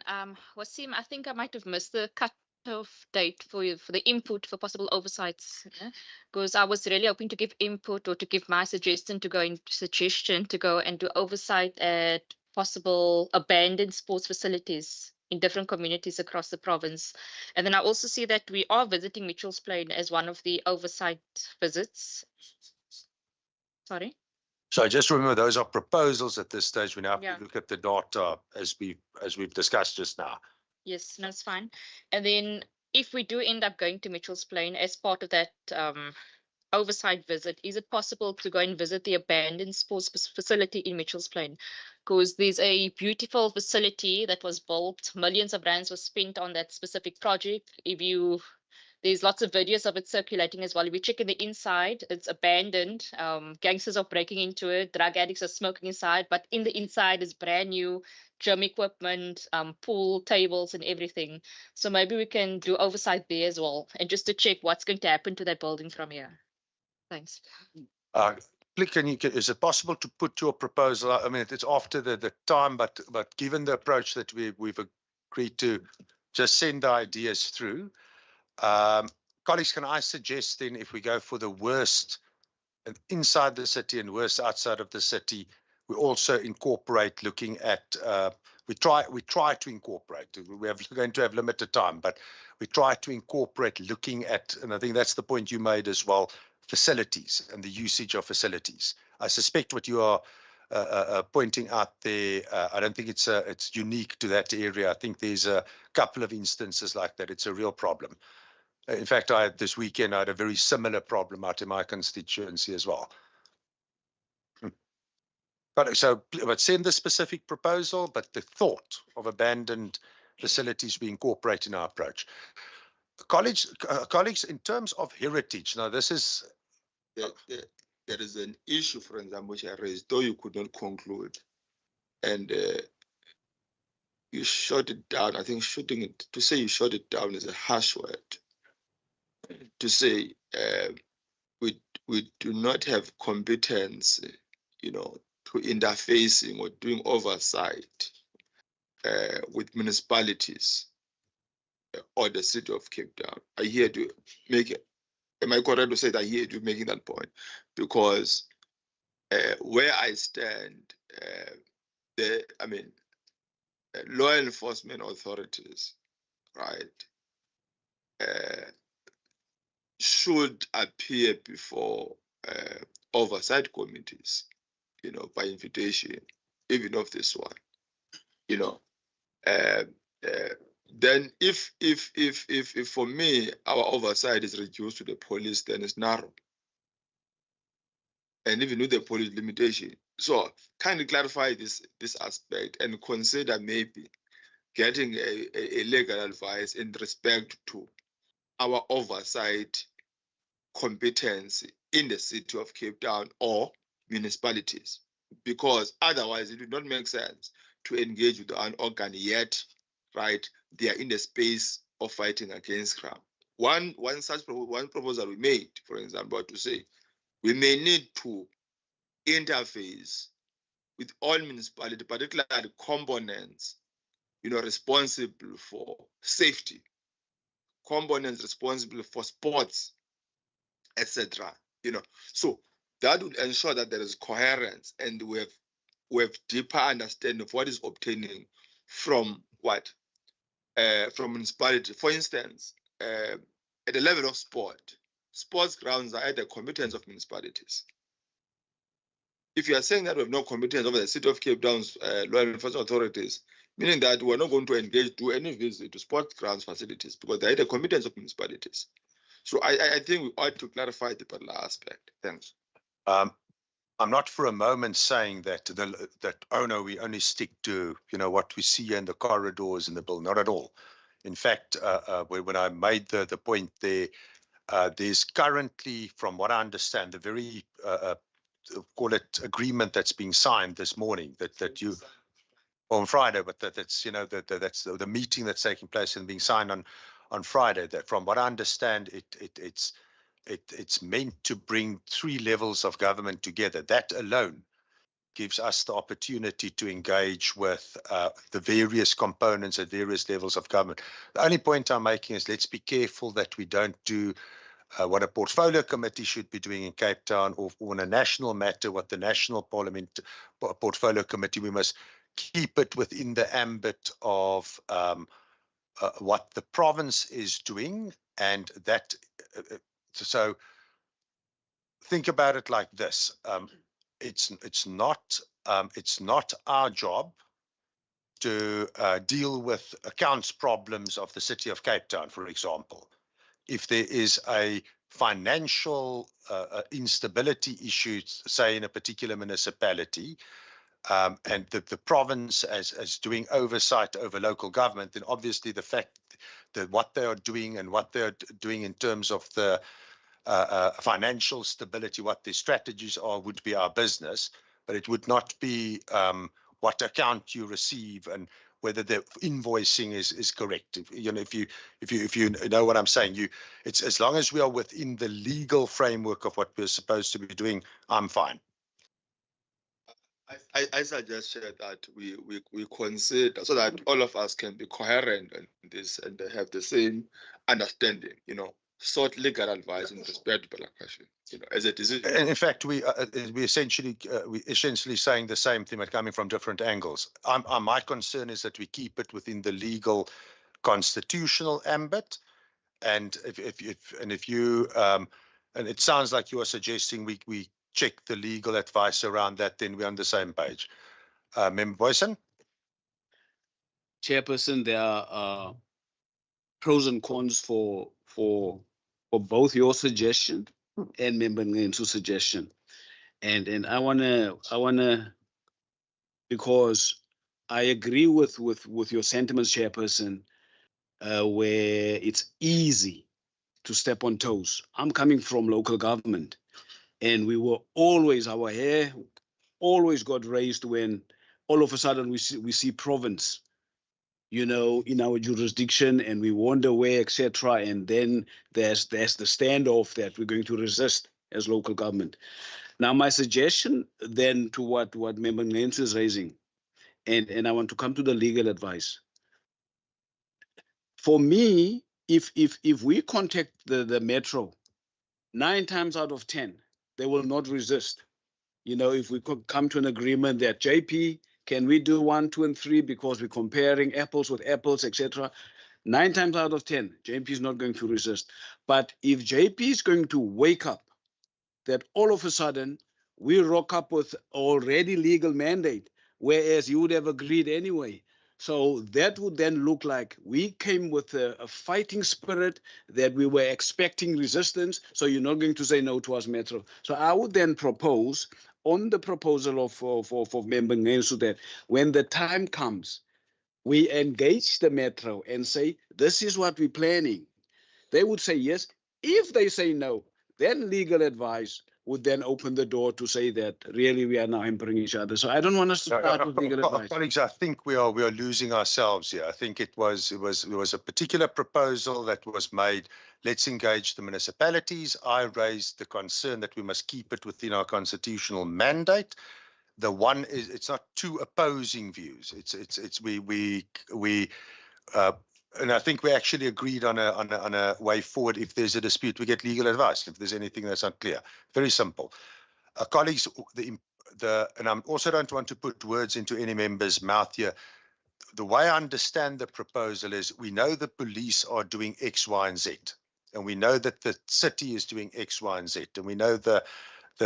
Wasim, I think I might have missed the cut-off date for you for the input for possible oversights, because I was really hoping to give input or to give my suggestion to go and do oversight at possible abandoned sports facilities in different communities across the province. And then I also see that we are visiting Mitchell's Plain as one of the oversight visits. Sorry. So just remember, those are proposals at this stage. We now have Yeah. to look at the data as we've discussed just now. Yes, that's fine. And then if we do end up going to Mitchell's Plain as part of that oversight visit, is it possible to go and visit the abandoned sports facility in Mitchell's Plain? Because there's a beautiful facility that was built, millions of rands was spent on that specific project. There's lots of videos of it circulating as well. If you check in the inside, it's abandoned. Gangsters are breaking into it. Drug addicts are smoking inside. But in the inside is brand new gym equipment, pool tables and everything. So maybe we can do oversight there as well. And just to check what's going to happen to that building from here. Thanks. Is it possible to put your proposal out? I mean, it's after the time, but given the approach that we've agreed to, just send the ideas through. Colleagues, can I suggest then, if we go for the worst inside the city and worst outside of the city, we also incorporate looking at, we try to incorporate, we're going to have limited time, but we try to incorporate looking at, and I think that's the point you made as well, facilities and the usage of facilities. I suspect what you are pointing out there, I don't think it's unique to that area. I think there's a couple of instances like that. It's a real problem. In fact, this weekend, I had a very similar problem out in my constituency as well. But send the specific proposal, but the thought of abandoned facilities we incorporate in our approach. Colleagues, in terms of heritage, now this is... There is an issue, for example, which I raised, though you could not conclude. And you shot it down. I think to say you shot it down is a harsh word. To say we do not have competence, to interfacing or doing oversight with municipalities or the city of Cape Town. I hear to make it. Am I correct to say that I hear you making that point? Because where I stand, law enforcement authorities, right, should appear before oversight committees, by invitation, even of this one, then if for me our oversight is reduced to the police, then it's narrow, and even with the police limitation. So kindly clarify this aspect and consider maybe getting a legal advice in respect to our oversight competence in the city of Cape Town or municipalities, because otherwise it would not make sense to engage with an organ yet, right? They are in the space of fighting against crime. One proposal we made, for example, to say we may need to interface with all municipalities, particularly components, responsible for safety, components responsible for sports, etc. So that would ensure that there is coherence and we have deeper understanding of what is obtaining from what from municipality. For instance, at the level of sports grounds are at the competence of municipalities. If you are saying that we have no competence over the city of Cape Town's law enforcement authorities, meaning that we're not going to do any visit to sports grounds facilities because they're at the competence of municipalities. So I think we ought to clarify the particular aspect. Thanks. I'm not for a moment saying that oh no, we only stick to what we see in the corridors in the bill. Not at all. In fact, when I made the point there, there's currently, from what I understand, the very call it agreement that's being signed this morning that you on Friday, but that's that's the meeting that's taking place and being signed on Friday. That, from what I understand, it's meant to bring 3 levels of government together. That alone gives us the opportunity to engage with the various components at various levels of government. The only point I'm making is let's be careful that we don't do what a portfolio committee should be doing in Cape Town, or on a national matter, what the National Parliament Portfolio Committee, we must keep it within the ambit of what the province is doing. And that, so think about it like this. It's not our job to deal with accounts problems of the city of Cape Town, for example. If there is a financial instability issue, say in a particular municipality, and the province as doing oversight over local government, then obviously the fact that what they are doing and what they're doing in terms of the financial stability, what their strategies are, would be our business, but it would not be what account you receive and whether the invoicing is correct. If you know what I'm saying, it's as long as we are within the legal framework of what we're supposed to be doing, I'm fine. I suggest that we consider, so that all of us can be coherent in this and have the same understanding, sought legal advice in respect to the question, as a decision. And in fact, we essentially saying the same thing, but coming from different angles. My concern is that we keep it within the legal constitutional ambit, and if you and it sounds like you are suggesting we check the legal advice around that, then we're on the same page. Member Boyson? Chairperson, there are pros and cons for both your suggestion and Member Ngensu's suggestion, and I wanna because I agree with your sentiments, Chairperson, where it's easy to step on toes. I'm coming from local government, and we were always, our hair always got raised when all of a sudden we see province, in our jurisdiction, and we wonder where, etc. And then there's the standoff that we're going to resist as local government. Now, my suggestion then to what Member Ngensu is raising, and I want to come to the legal advice. For me, if we contact the Metro, 9 times out of 10, they will not resist. If we could come to an agreement that JP, can we do 1, 2, and 3 because we're comparing apples with apples, etc. 9 times out of 10, JP is not going to resist. But if JP is going to wake up that all of a sudden we rock up with already legal mandate, whereas you would have agreed anyway. So that would then look like we came with a fighting spirit, that we were expecting resistance. So you're not going to say no to us, Metro. So I would then propose on the proposal of Member Ngensu that when the time comes, we engage the Metro and say, this is what we're planning. They would say yes. If they say no, then legal advice would then open the door to say that really we are now hampering each other. So I don't want us to start with legal advice. Colleagues, I think we are losing ourselves here. I think it was a particular proposal that was made. Let's engage the municipalities. I raised the concern that we must keep it within our constitutional mandate. The one is, it's not 2 opposing views. It's we and I think we actually agreed on a way forward. If there's a dispute, we get legal advice. If there's anything that's unclear, very simple. Colleagues, and I also don't want to put words into any member's mouth here. The way I understand the proposal is, we know the police are doing X, Y, and Z, and we know that the city is doing X, Y, and Z, and we know the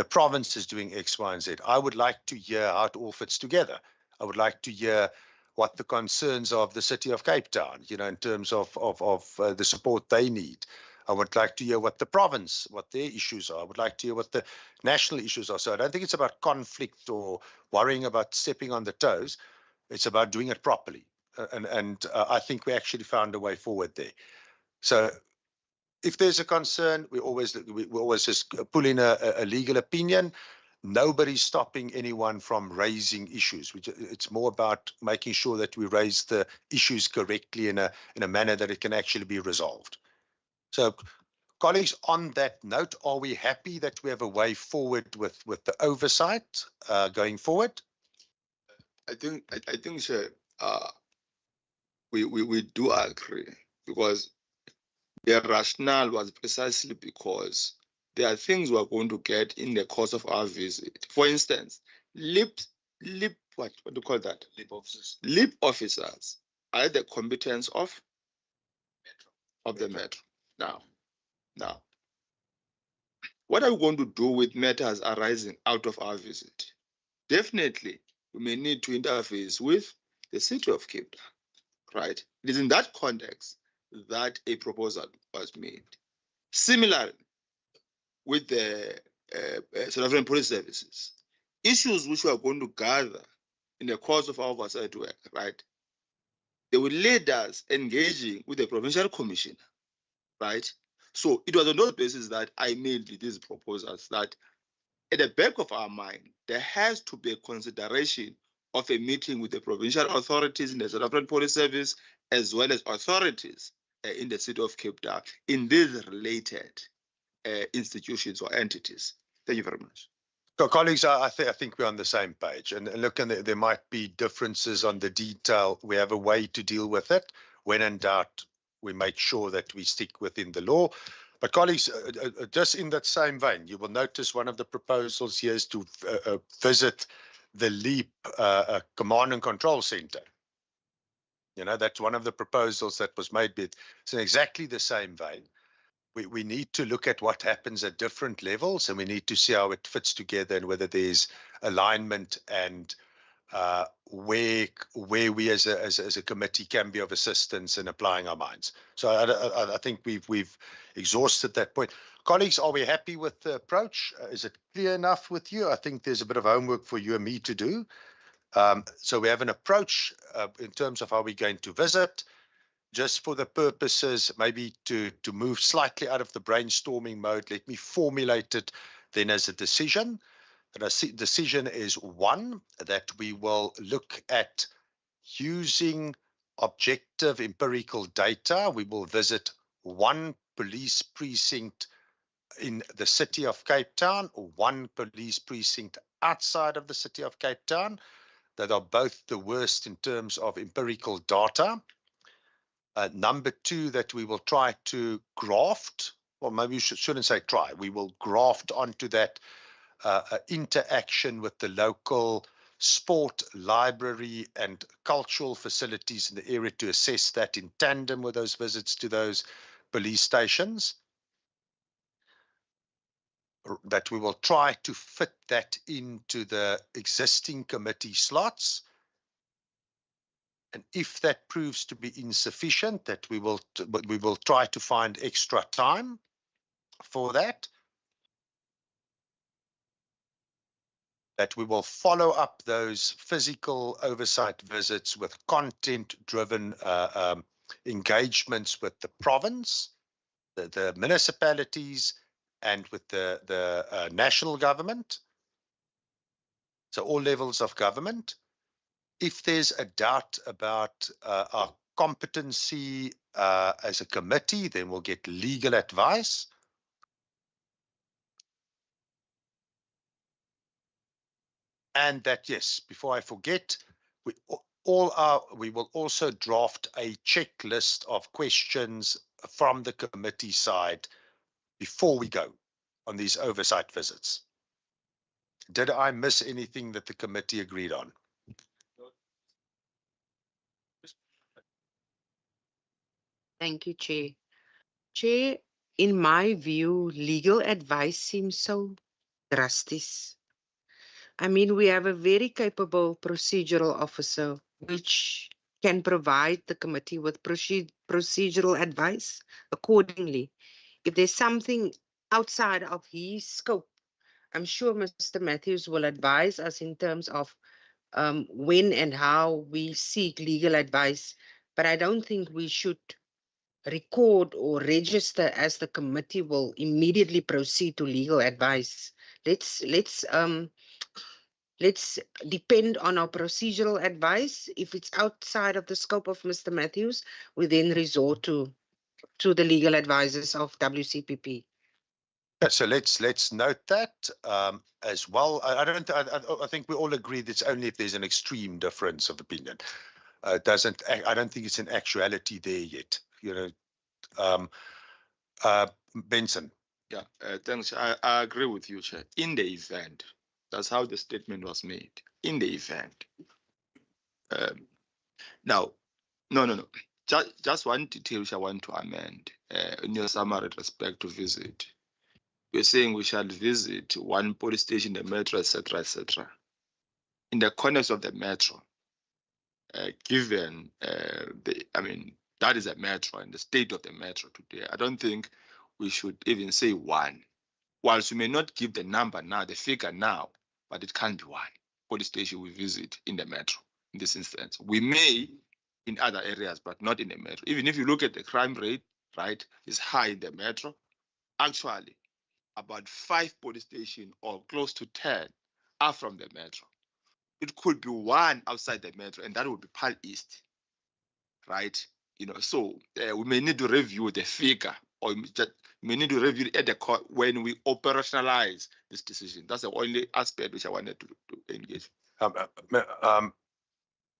province is doing X, Y, and Z. I would like to hear how it all fits together. I would like to hear what the concerns of the city of Cape Town, in terms of the support they need. I would like to hear what the province, what their issues are. I would like to hear what the national issues are. So I don't think it's about conflict or worrying about stepping on the toes. It's about doing it properly. and I think we actually found a way forward there. So if there's a concern, we always just pull in a legal opinion. Nobody's stopping anyone from raising issues. It's more about making sure that we raise the issues correctly in a manner that it can actually be resolved. So, colleagues, on that note, are we happy that we have a way forward with the oversight going forward? I think, sir, we do agree, because the rationale was precisely because there are things we're going to get in the course of our visit. For instance, what do you call that? LIP officers. LIP officers are the competence of the metro. Now, what are we going to do with matters arising out of our visit? Definitely, we may need to interface with the city of Cape Town, right? It is in that context that a proposal was made. Similarly, with the South African Police Services, issues which we are going to gather in the course of our oversight work, right? They will lead us engaging with the Provincial Commissioner, right? So it was on those basis that I made these proposals, that at the back of our mind, there has to be a consideration of a meeting with the provincial authorities in the South African Police Service, as well as authorities in the city of Cape Town in these related institutions or entities. Thank you very much. So, colleagues, I think we're on the same page. And look, there might be differences on the detail. We have a way to deal with it. When in doubt, we make sure that we stick within the law. But colleagues, just in that same vein, you will notice one of the proposals here is to visit the LEAP Command and Control Center. You know, that's one of the proposals that was made. It's in exactly the same vein. We need to look at what happens at different levels, and we need to see how it fits together and whether there's alignment and where we as a committee can be of assistance in applying our minds. So I think we've exhausted that point. Colleagues, are we happy with the approach? Is it clear enough with you? I think there's a bit of homework for you and me to do. So we have an approach in terms of how we're going to visit. Just for the purposes, maybe to move slightly out of the brainstorming mode, let me formulate it then as a decision. And a decision is one, that we will look at using objective empirical data. We will visit one police precinct in the city of Cape Town, or one police precinct outside of the city of Cape Town, that are both the worst in terms of empirical data. Number two, that we will try to graft, or maybe you shouldn't say try, we will graft onto that interaction with the local sport, library, and cultural facilities in the area to assess that in tandem with those visits to those police stations. That we will try to fit that into the existing committee slots. And if that proves to be insufficient, that we will try to find extra time for that. That we will follow up those physical oversight visits with content-driven engagements with the province, the municipalities, and with the national government. So all levels of government. If there's a doubt about our competency as a committee, then we'll get legal advice. And that, yes, before I forget, we will also draft a checklist of questions from the committee side before we go on these oversight visits. Did I miss anything that the committee agreed on? Thank you, Chair. Chair, in my view, legal advice seems so drastic. I mean, we have a very capable procedural officer which can provide the committee with procedural advice accordingly. If there's something outside of his scope, I'm sure Mr. Matthews will advise us in terms of when and how we seek legal advice, but I don't think we should record or register as the committee will immediately proceed to legal advice. Let's depend on our procedural advice. If it's outside of the scope of Mr. Matthews, we then resort to the legal advisors of WCPP. Yeah, so let's note that as well. I think we all agree that it's only if there's an extreme difference of opinion. I don't think it's an actuality there yet. Benson. Yeah, thanks. I agree with you, Chair. In the event, that's how the statement was made. In the event. Now, no. Just one detail which I want to amend in your summary with respect to visit. We're saying we shall visit one police station, the metro, etc., etc. In the context of the metro, given that is a metro and the state of the metro today, I don't think we should even say one. Whilst we may not give the number now, the figure now, but it can't be one police station we visit in the metro in this instance. We may in other areas, but not in the metro. Even if you look at the crime rate, right, is high in the metro. Actually, about 5 police stations or close to 10 are from the metro. It could be one outside the metro, and that would be Pal East, right? So we may need to review the figure, or we may need to review it at the court when we operationalize this decision. That's the only aspect which I wanted to engage.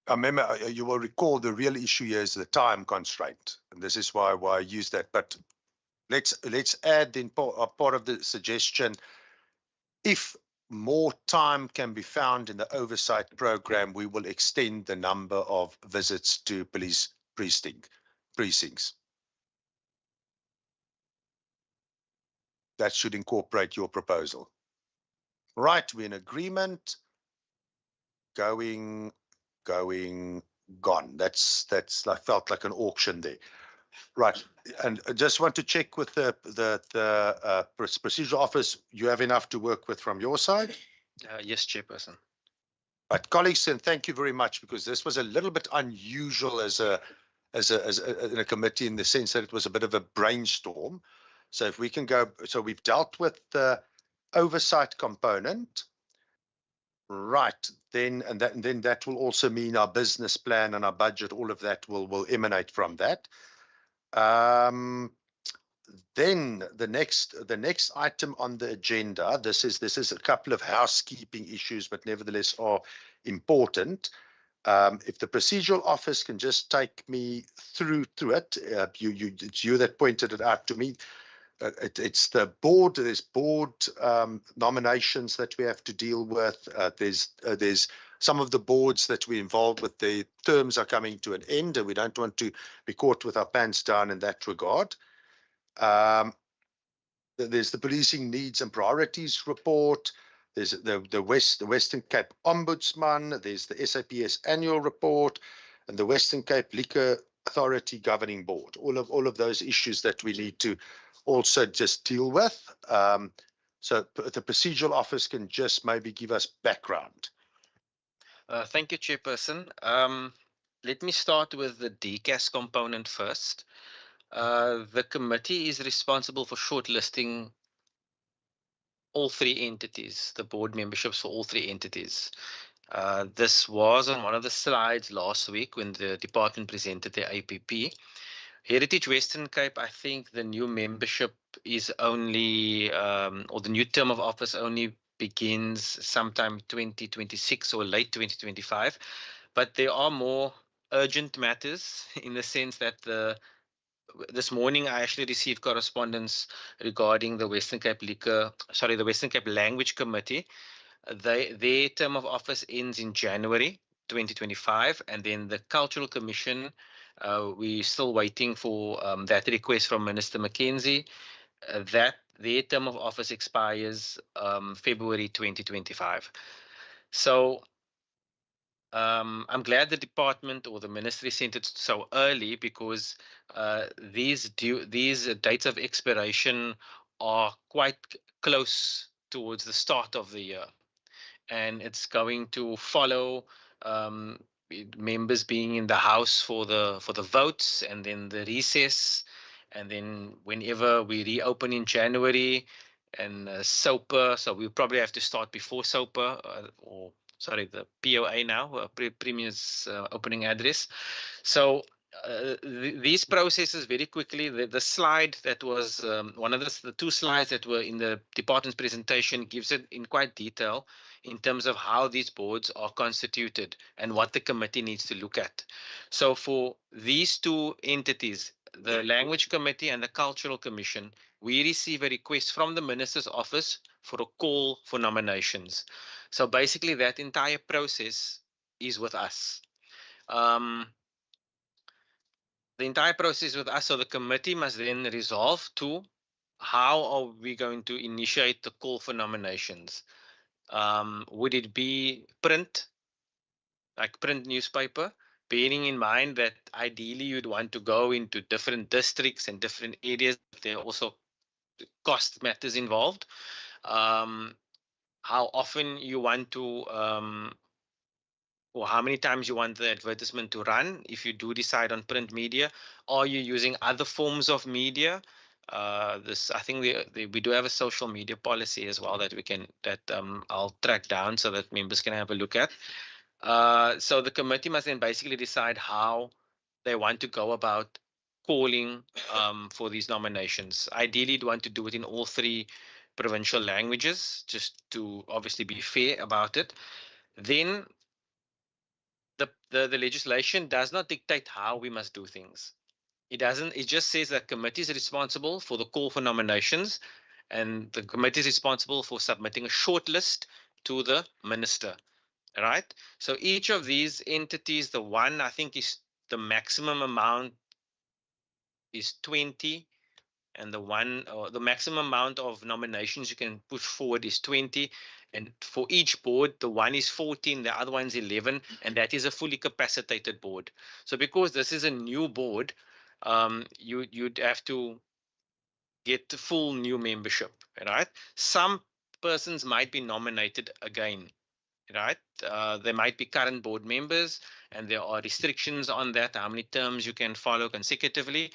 Remember, you will recall the real issue here is the time constraint, and this is why I use that. But let's add in part of the suggestion, if more time can be found in the oversight program, we will extend the number of visits to police precincts. That should incorporate your proposal. Right, we're in agreement. Going, gone. That's I felt like an auction there. Right, and I just want to check with the procedural office. You have enough to work with from your side? Yes, Chairperson. Right, colleagues, and thank you very much, because this was a little bit unusual as a committee, in the sense that it was a bit of a brainstorm. So if we can go, so we've dealt with the oversight component. Right, then that will also mean our business plan and our budget, all of that will emanate from that. Then the next item on the agenda, this is a couple of housekeeping issues, but nevertheless are important. If the procedural office can just take me through it, it's you that pointed it out to me. It's the board. There's board nominations that we have to deal with. There's some of the boards that we're involved with. The terms are coming to an end, and we don't want to be caught with our pants down in that regard. There's the policing needs and priorities report. There's the Western Cape Ombudsman. There's the SAPS annual report, and the Western Cape Liquor Authority Governing Board. All of those issues that we need to also just deal with. So the procedural office can just maybe give us background. Thank you, Chairperson. Let me start with the DCAS component first. The committee is responsible for shortlisting all 3 entities, the board memberships for all 3 entities. This was on one of the slides last week when the department presented their APP. Heritage Western Cape, I think the new membership is only, or the new term of office only begins sometime 2026 or late 2025. But there are more urgent matters, in the sense that this morning I actually received correspondence regarding the Western Cape Language Committee. Their term of office ends in January 2025, and then the Cultural Commission, we're still waiting for that request from Minister Mackenzie. That their term of office expires February 2025. So I'm glad the department or the ministry sent it so early, because these dates of expiration are quite close towards the start of the year, and it's going to follow members being in the house for the votes, and then the recess, and then whenever we reopen in January, and SOPA. So we'll probably have to start before SOPA, or sorry, the POA now, Premier's opening address. So these processes very quickly. The slide that was one of the two slides that were in the department's presentation gives it in quite detail in terms of how these boards are constituted and what the committee needs to look at. So for these two entities, the Language Committee and the Cultural Commission, we receive a request from the Minister's Office for a call for nominations. So basically that entire process is with us. The entire process with us, so the committee must then resolve to how are we going to initiate the call for nominations. Would it be print, like print newspaper, bearing in mind that ideally you'd want to go into different districts and different areas. There are also cost matters involved. How often you want to, or how many times you want the advertisement to run if you do decide on print media. Are you using other forms of media? I think we do have a social media policy as well that we can I'll track down so that members can have a look at. So the committee must then basically decide how they want to go about calling for these nominations. Ideally, you'd want to do it in all three provincial languages, just to obviously be fair about it. Then the legislation does not dictate how we must do things. It doesn't. It just says that committee is responsible for the call for nominations, and the committee is responsible for submitting a short list to the minister. Right. So each of these entities, the one I think is the maximum amount is 20, and the maximum amount of nominations you can push forward is 20. And for each board, the one is 14, the other one's 11, and that is a fully capacitated board. So because this is a new board, you'd have to get the full new membership, right? Some persons might be nominated again, right? There might be current board members, and there are restrictions on that, how many terms you can follow consecutively.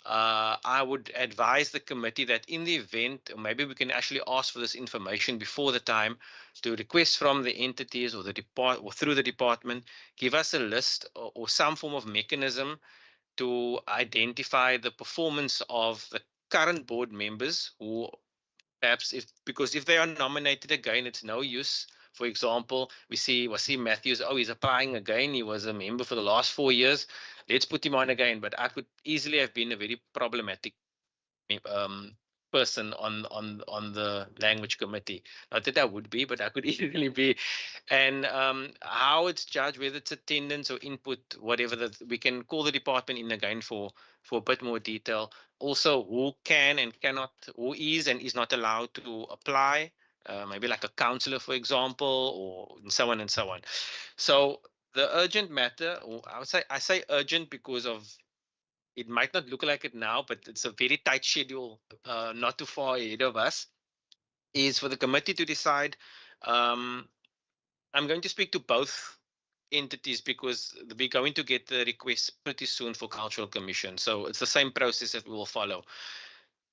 I would advise the committee that in the event, maybe we can actually ask for this information before the time, to request from the entities or or through the department, give us a list or some form of mechanism to identify the performance of the current board members who perhaps because if they are nominated again, it's no use. For example, we see Matthews, he's applying again. He was a member for the last 4 years. Let's put him on again. But I could easily have been a very problematic person on the language committee. Not that I would be, but I could easily be. And how it's judged, whether it's attendance or input, whatever, that we can call the department in again for a bit more detail. Also, who can and cannot, who is and is not allowed to apply, maybe like a counselor, for example, or and so on and so on. So the urgent matter, or I say urgent because of, it might not look like it now, but it's a very tight schedule, not too far ahead of us, is for the committee to decide. I'm going to speak to both entities because we're going to get the request pretty soon for Cultural Commission. So it's the same process that we will follow.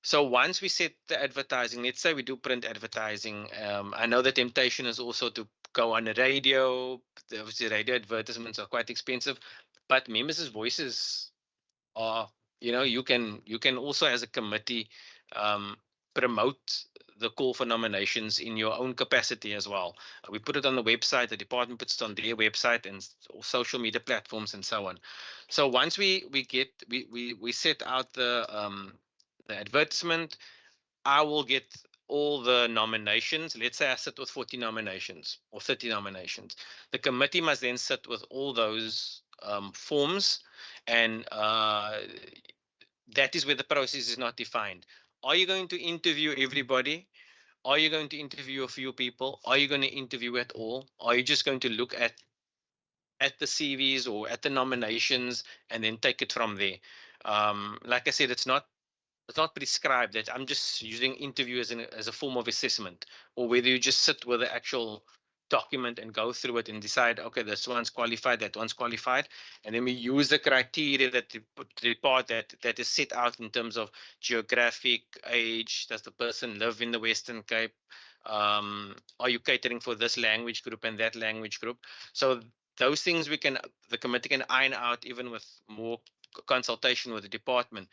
So once we set the advertising, let's say we do print advertising. I know the temptation is also to go on the radio. Obviously, radio advertisements are quite expensive, but members' voices are, you can also as a committee promote the call for nominations in your own capacity as well. We put it on the website, the department puts it on their website and social media platforms and so on. So once we set out the advertisement, I will get all the nominations. Let's say I sit with 40 nominations or 30 nominations. The committee must then sit with all those forms, and that is where the process is not defined. Are you going to interview everybody? Are you going to interview a few people? Are you going to interview at all? Are you just going to look at the CVs or at the nominations and then take it from there? Like I said, it's not prescribed that I'm just using interview as a form of assessment, or whether you just sit with the actual document and go through it and decide, okay, this one's qualified, that one's qualified, and then we use the criteria that the report that is set out in terms of geographic, age, does the person live in the Western Cape, are you catering for this language group and that language group? So those things the committee can iron out even with more consultation with the department.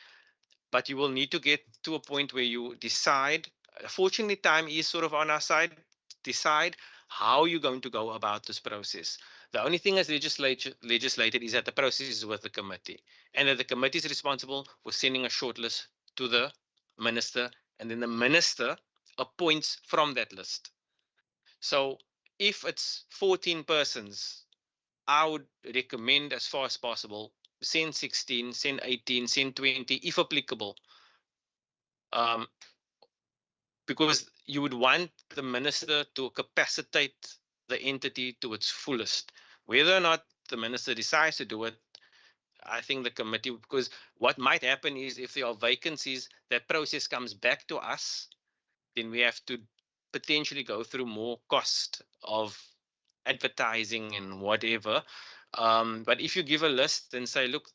But you will need to get to a point where you decide. Fortunately, time is sort of on our side. Decide how you're going to go about this process. The only thing as legislated is that the process is with the committee, and that the committee is responsible for sending a shortlist to the minister, and then the minister appoints from that list. So if it's 14 persons, I would recommend as far as possible, send 16, send 18, send 20, if applicable. Because you would want the minister to capacitate the entity to its fullest. Whether or not the minister decides to do it, I think the committee, because what might happen is if there are vacancies, that process comes back to us, then we have to potentially go through more cost of advertising and whatever. But if you give a list and say, look,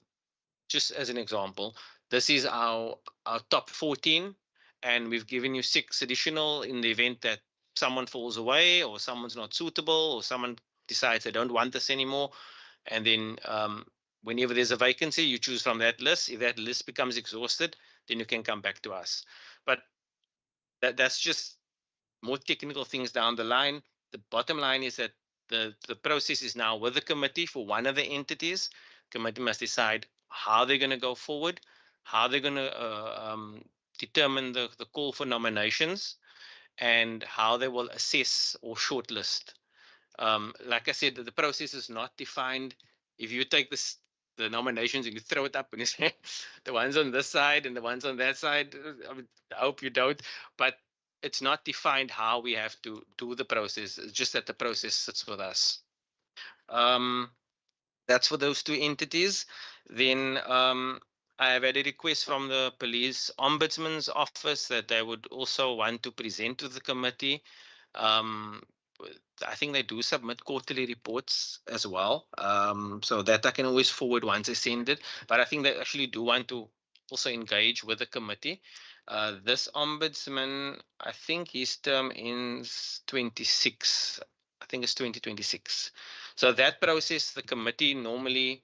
just as an example, this is our top 14, and we've given you 6 additional in the event that someone falls away or someone's not suitable or someone decides they don't want this anymore. And then whenever there's a vacancy, you choose from that list. If that list becomes exhausted, then you can come back to us. But that's just more technical things down the line. The bottom line is that the process is now with the committee for one of the entities. Committee must decide how they're going to go forward, how they're going to determine the call for nominations, and how they will assess or shortlist. Like I said, the process is not defined. If you take the nominations and you throw it up and you say the ones on this side and the ones on that side, I hope you don't, but it's not defined how we have to do the process. It's just that the process sits with us. That's for those 2 entities. Then I have had a request from the police ombudsman's office that they would also want to present to the committee. I think they do submit quarterly reports as well. So that I can always forward once I send it. But I think they actually do want to also engage with the committee. This ombudsman, I think his term ends 26. I think it's 2026. So that process, the committee normally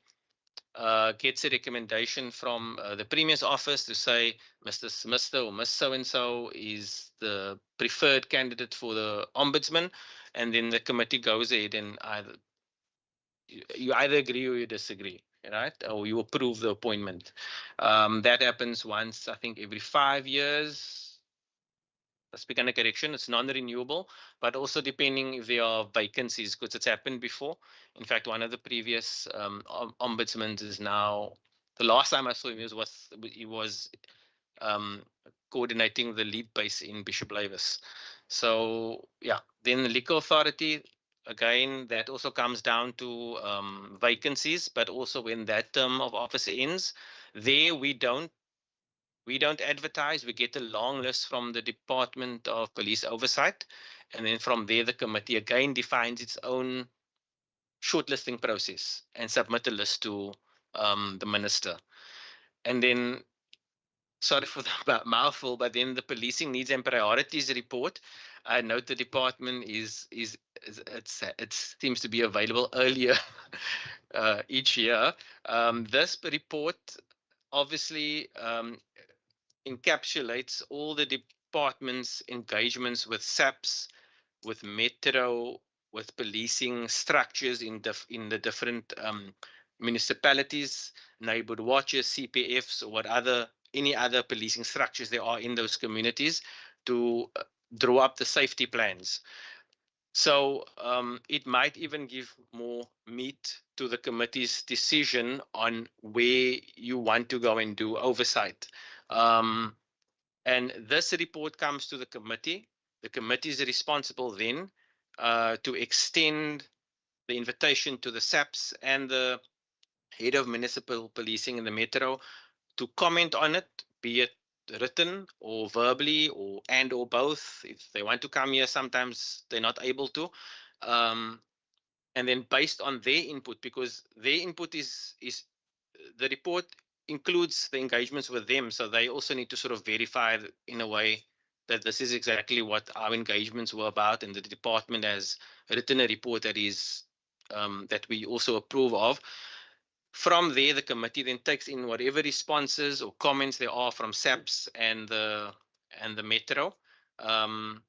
gets a recommendation from the Premier's office to say Mr. or Miss so-and-so is the preferred candidate for the ombudsman, and then the committee goes ahead and you either agree or you disagree, right? Or you approve the appointment. That happens once, I think, every 5 years. Let's begin a correction. It's non-renewable, but also depending if there are vacancies, because it's happened before. In fact, one of the previous ombudsmen is now, the last time I saw him he was coordinating the lead base in Bishop Lavis. So yeah, then the liquor authority, again, that also comes down to vacancies, but also when that term of office ends. There we don't advertise. We get a long list from the Department of Police Oversight, and then from there the committee again defines its own shortlisting process and submit a list to the minister. And then, sorry for the mouthful, but then the policing needs and priorities report. I note the department it seems to be available earlier each year. This report obviously encapsulates all the department's engagements with SAPS, with Metro, with policing structures in the different municipalities, neighborhood watches, CPFs, or any other policing structures there are in those communities, to draw up the safety plans. So it might even give more meat to the committee's decision on where you want to go and do oversight. And this report comes to the committee. The committee is responsible then to extend the invitation to the SAPS and the head of municipal policing in the Metro to comment on it, be it written or verbally or both. If they want to come here, sometimes they're not able to. And then based on their input, because their input is the report includes the engagements with them, so they also need to sort of verify in a way that this is exactly what our engagements were about, and the department has written a report that is that we also approve of. From there, the committee then takes in whatever responses or comments there are from SAPS and the Metro, and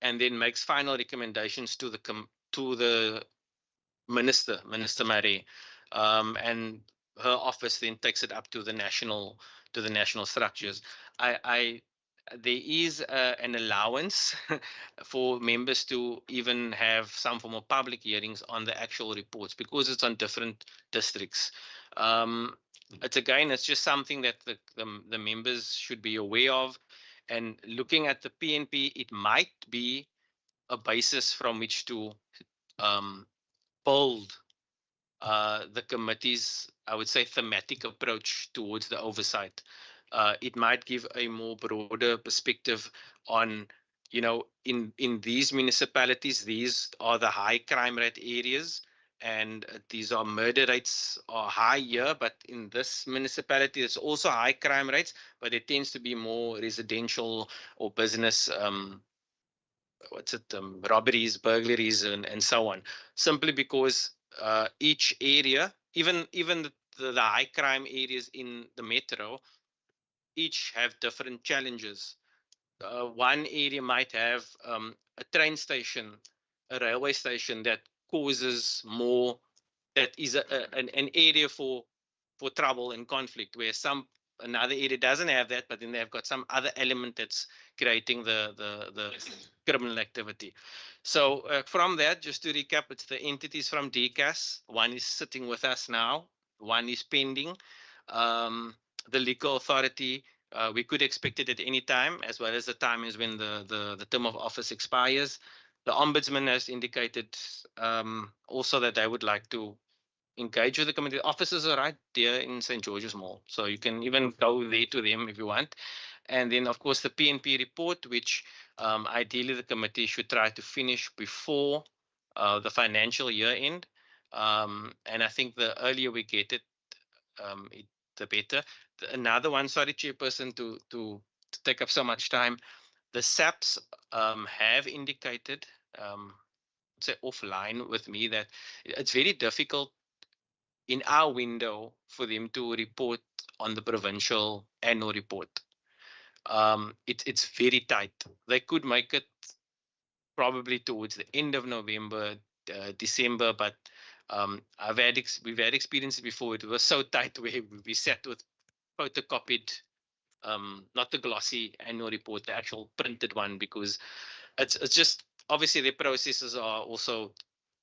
then makes final recommendations to the Minister Marie, and her office then takes it up to the national structures. There is an allowance for members to even have some form of public hearings on the actual reports because it's on different districts. It's just something that the members should be aware of, and looking at the PNP, it might be a basis from which to build the committee's, I would say, thematic approach towards the oversight. It might give a more broader perspective on, in these municipalities, these are the high crime rate areas, and these are murder rates are high here, but in this municipality, it's also high crime rates, but it tends to be more residential or business robberies, burglaries, and so on, simply because each area, even the high crime areas in the metro, each have different challenges. One area might have a train station, a railway station that causes more, that is an area for trouble and conflict, where another area doesn't have that, but then they've got some other element that's creating the criminal activity. So from that, just to recap, it's the entities from DCAS. One is sitting with us now, one is pending. The legal authority, we could expect it at any time, as well as the time is when the term of office expires. The ombudsman has indicated also that they would like to engage with the committee. Offices are right there in St. George's Mall, so you can even go there to them if you want. And then, of course, the PNP report, which ideally the committee should try to finish before the financial year end. And I think the earlier we get it, the better. Another one, sorry, Chairperson, to take up so much time. The SAPs have indicated, say offline with me, that it's very difficult in our window for them to report on the provincial annual report. It's very tight. They could make it probably towards the end of November, December, but we've had experiences before. It was so tight where we sat with photocopied, not the glossy annual report, the actual printed one, because it's just obviously their processes are also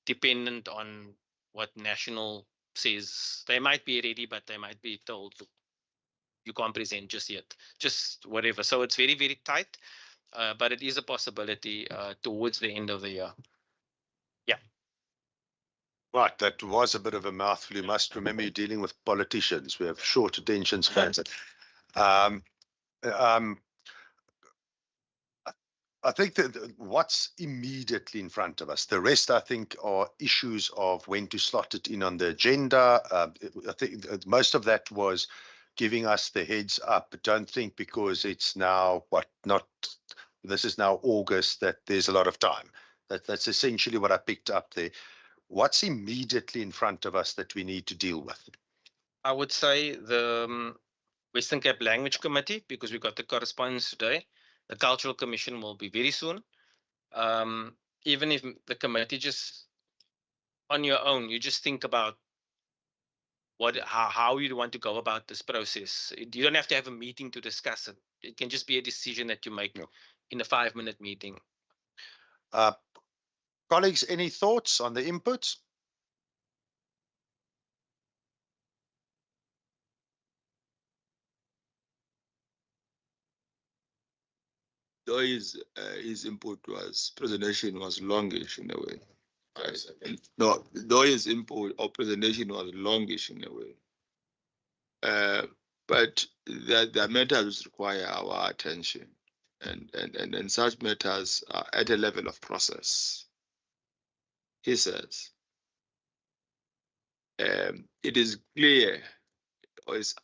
dependent on what national says. They might be ready, but they might be told you can't present just yet, just whatever. So it's very, very tight, but it is a possibility towards the end of the year. Yeah. Right, that was a bit of a mouthful. You must remember you're dealing with politicians. We have short attention spans. I think that what's immediately in front of us, the rest, I think, are issues of when to slot it in on the agenda. I think most of that was giving us the heads up. Don't think because it's now this is now August, that there's a lot of time. That's essentially what I picked up there. What's immediately in front of us that we need to deal with? I would say the Western Cape Language Committee, because we got the correspondence today. The Cultural Commission will be very soon. Even if the committee just on your own, you just think about how you want to go about this process. You don't have to have a meeting to discuss it. It can just be a decision that you make in a 5-minute meeting. Colleagues, any thoughts on the inputs? Though his input was, presentation was longish in a way. Right? No, though his input or presentation was longish in a way. But the matters require our attention, and such matters are at a level of process. he says, it is clear, or it's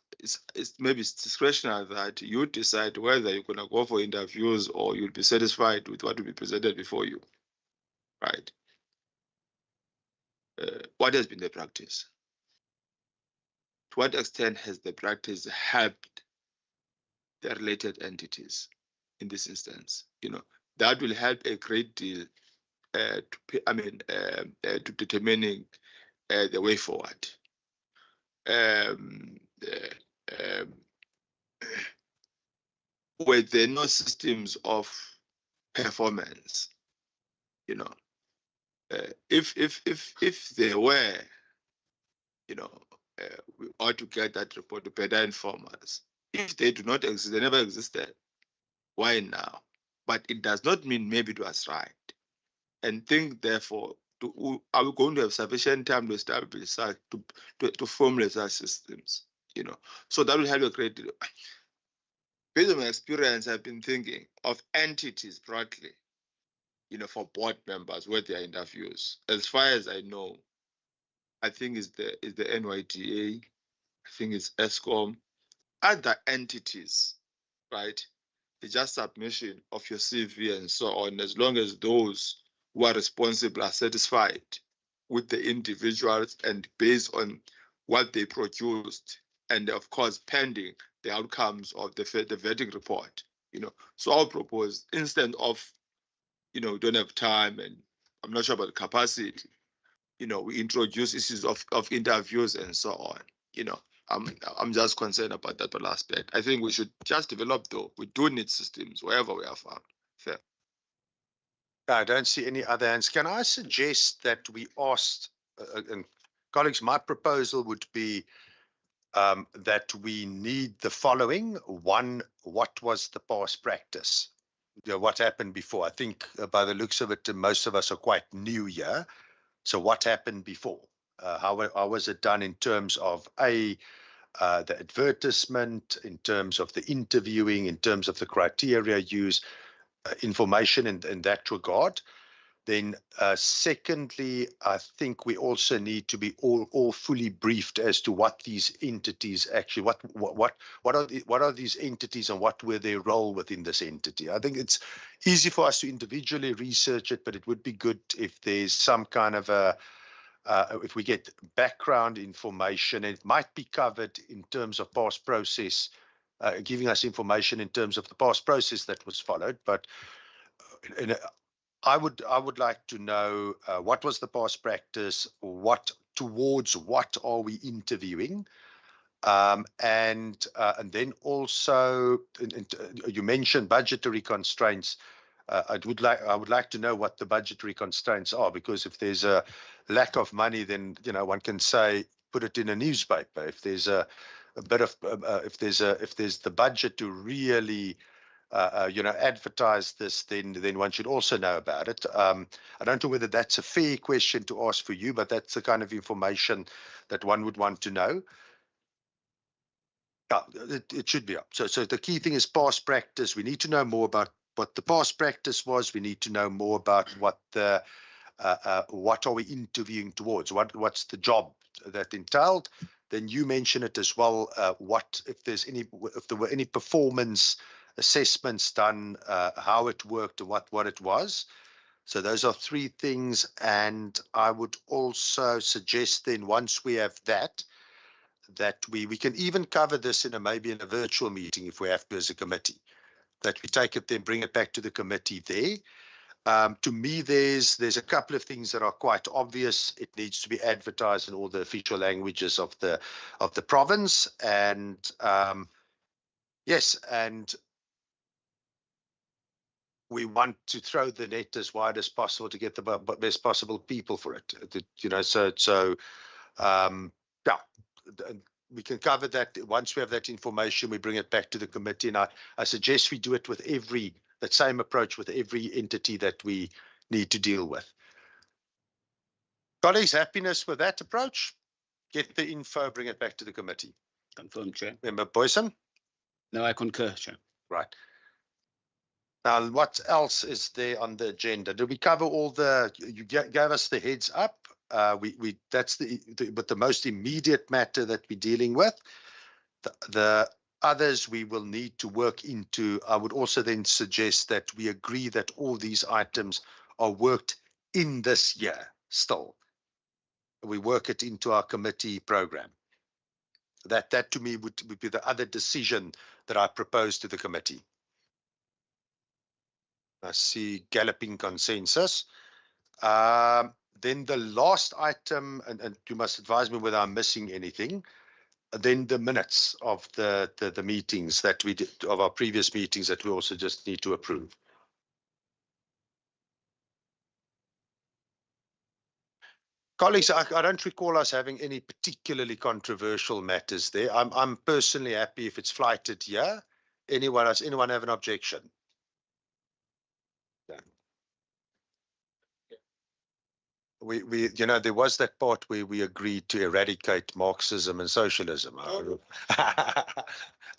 maybe it's discretionary, that you decide whether you're going to go for interviews or you'll be satisfied with what will be presented before you, right? What has been the practice? To what extent has the practice helped the related entities in this instance? That will help a great deal to determining the way forward. Were there no systems of performance? If there were, we ought to get that report to better inform us. If they do not exist, they never existed. Why now? But it does not mean maybe it was right. And think, therefore, are we going to have sufficient time to establish to formulate such systems? So that will help a great deal. Based on my experience, I've been thinking of entities broadly, for board members where there are interviews. As far as I know, I think it's the NYDA, I think it's ESCOM, other entities, right? It's just submission of your CV and so on, as long as those who are responsible are satisfied with the individuals and based on what they produced, and of course pending the outcomes of the vetting report. So I'll propose, instead of don't have time and I'm not sure about the capacity, we introduce issues of interviews and so on. I'm just concerned about that last bit. I think we should just develop, though. We do need systems wherever we are found. Fair. I don't see any other hands. Can I suggest that we ask, and colleagues, my proposal would be that we need the following. One, what was the past practice? What happened before? I think by the looks of it, most of us are quite new here. So what happened before? How was it done in terms of the advertisement, in terms of the interviewing, in terms of the criteria used, information in that regard? Then secondly, I think we also need to be all fully briefed as to what these entities actually, what are these entities and what were their role within this entity. I think it's easy for us to individually research it, but it would be good if there's some kind of if we get background information. It might be covered in terms of past process, giving us information in terms of the past process that was followed, but I would like to know what was the past practice, towards what are we interviewing, and then also you mentioned budgetary constraints. I would like to know what the budgetary constraints are, because if there's a lack of money, then one can say put it in a newspaper. If there's a bit of if there's the budget to really advertise this, then one should also know about it. I don't know whether that's a fair question to ask for you, but that's the kind of information that one would want to know. It should be up. So the key thing is past practice. We need to know more about what the past practice was. We need to know more about what are we interviewing towards? What's the job that entailed? Then you mention it as well. If there were any performance assessments done, how it worked, and what it was. So those are three things. And I would also suggest then, once we have that we can even cover this maybe in a virtual meeting if we have to as a committee, that we take it then bring it back to the committee there. To me, there's a couple of things that are quite obvious. It needs to be advertised in all the official languages of the province, and yes, and we want to throw the net as wide as possible to get the best possible people for it. Yeah, we can cover that. Once we have that information, we bring it back to the committee, and I suggest we do it with that same approach with every entity that we need to deal with. Colleagues, happiness with that approach? Get the info, bring it back to the committee. Confirmed, Chair. Member Boyson? No, I concur, Chair. Right. Now, what else is there on the agenda? Did we cover all the? You gave us the heads up. That's but the most immediate matter that we're dealing with. The others we will need to work into. I would also then suggest that we agree that all these items are worked in this year still. We work it into our committee program. That to me would be the other decision that I propose to the committee. I see galloping consensus. Then the last item, and you must advise me whether I'm missing anything, then the minutes of the meetings that we did, of our previous meetings, that we also just need to approve. Colleagues, I don't recall us having any particularly controversial matters there. I'm personally happy if it's flighted here. Anyone have an objection? Yeah. We there was that part where we agreed to eradicate Marxism and socialism. Oh.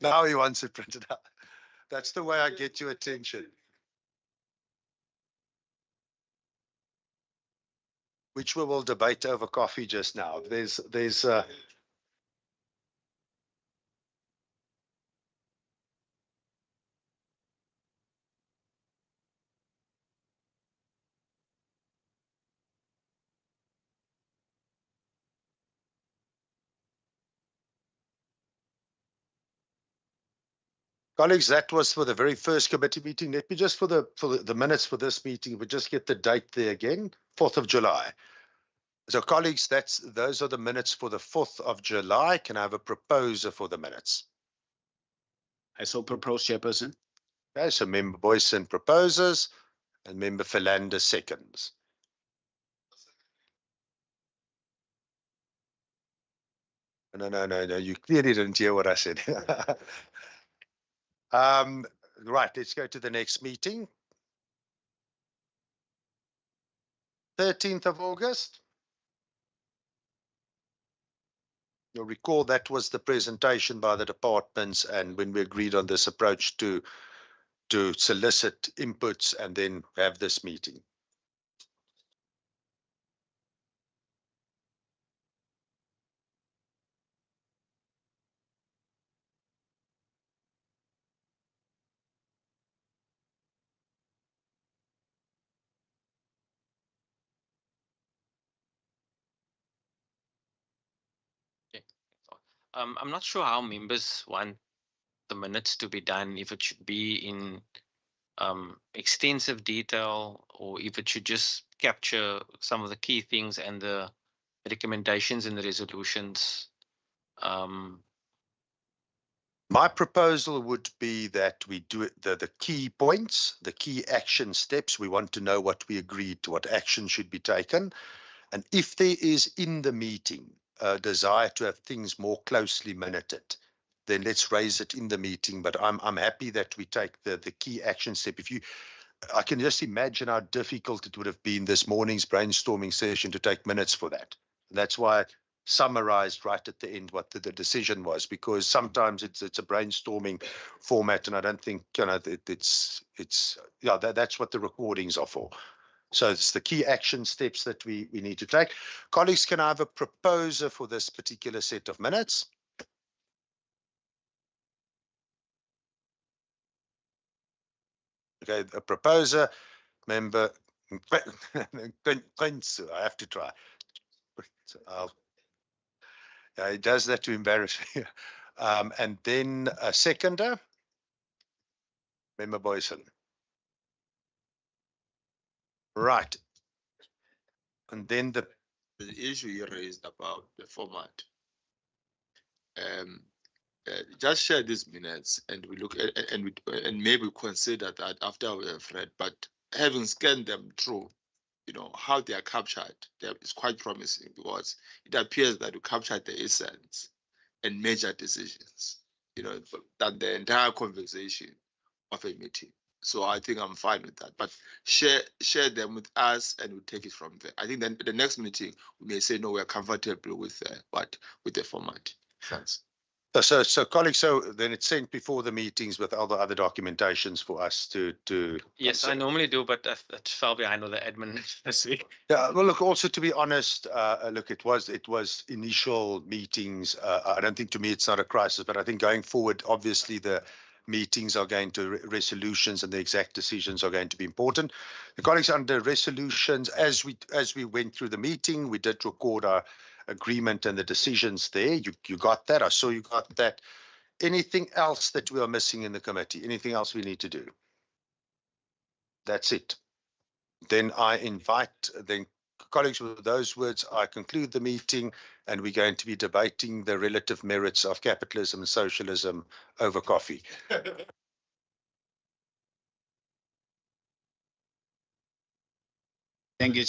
Now he wants it printed out. That's the way I get your attention. Which we will debate over coffee just now. There's colleagues, that was for the very first committee meeting. Let me just for the minutes for this meeting, we just get the date there again, 4th of July. So colleagues, those are the minutes for the 4th of July. Can I have a proposer for the minutes? I so propose, Chairperson. Okay, so Member Boyson proposes and Member Philander seconds. No, you clearly didn't hear what I said. Right, let's go to the next meeting. 13th of August. You'll recall that was the presentation by the departments, and when we agreed on this approach to solicit inputs and then have this meeting. Okay. I'm not sure how members want the minutes to be done, if it should be in extensive detail or if it should just capture some of the key things and the recommendations in the resolutions. My proposal would be that we do it the key points, the key action steps. We want to know what we agreed to, what action should be taken. And if there is in the meeting a desire to have things more closely minuted, then let's raise it in the meeting. But I'm happy that we take the key action step. I can just imagine how difficult it would have been this morning's brainstorming session to take minutes for that. That's why I summarized right at the end what the decision was, because sometimes it's a brainstorming format, and I don't think that's what the recordings are for. So it's the key action steps that we need to take. Colleagues, can I have a proposer for this particular set of minutes? Okay, a proposer, Member Quince. I have to try. He does that to embarrass me. And then a seconder, Member Boyson. Right. And then the issue you raised about the format. Just share these minutes and we look at and maybe consider that after we have read, but having scanned them through, how they are captured, it's quite promising, because it appears that you captured the essence and major decisions, than the entire conversation of a meeting. So I think I'm fine with that. But share them with us and we'll take it from there. I think then the next meeting we may say no, we're comfortable with the format. Thanks. So colleagues, so then it's sent before the meetings with all the other documentations for us to Yes, I normally do, but that fell behind with the admin this week. Yeah, well, look, also to be honest, look, it was initial meetings. I don't think, to me, it's not a crisis, but I think going forward, obviously the meetings are going to resolutions, and the exact decisions are going to be important. The colleagues, under resolutions, as we went through the meeting, we did record our agreement and the decisions there. You got that? I saw you got that. Anything else that we are missing in the committee? Anything else we need to do? That's it. Then I invite, then colleagues, with those words, I conclude the meeting, and we're going to be debating the relative merits of capitalism and socialism over coffee. Thank you.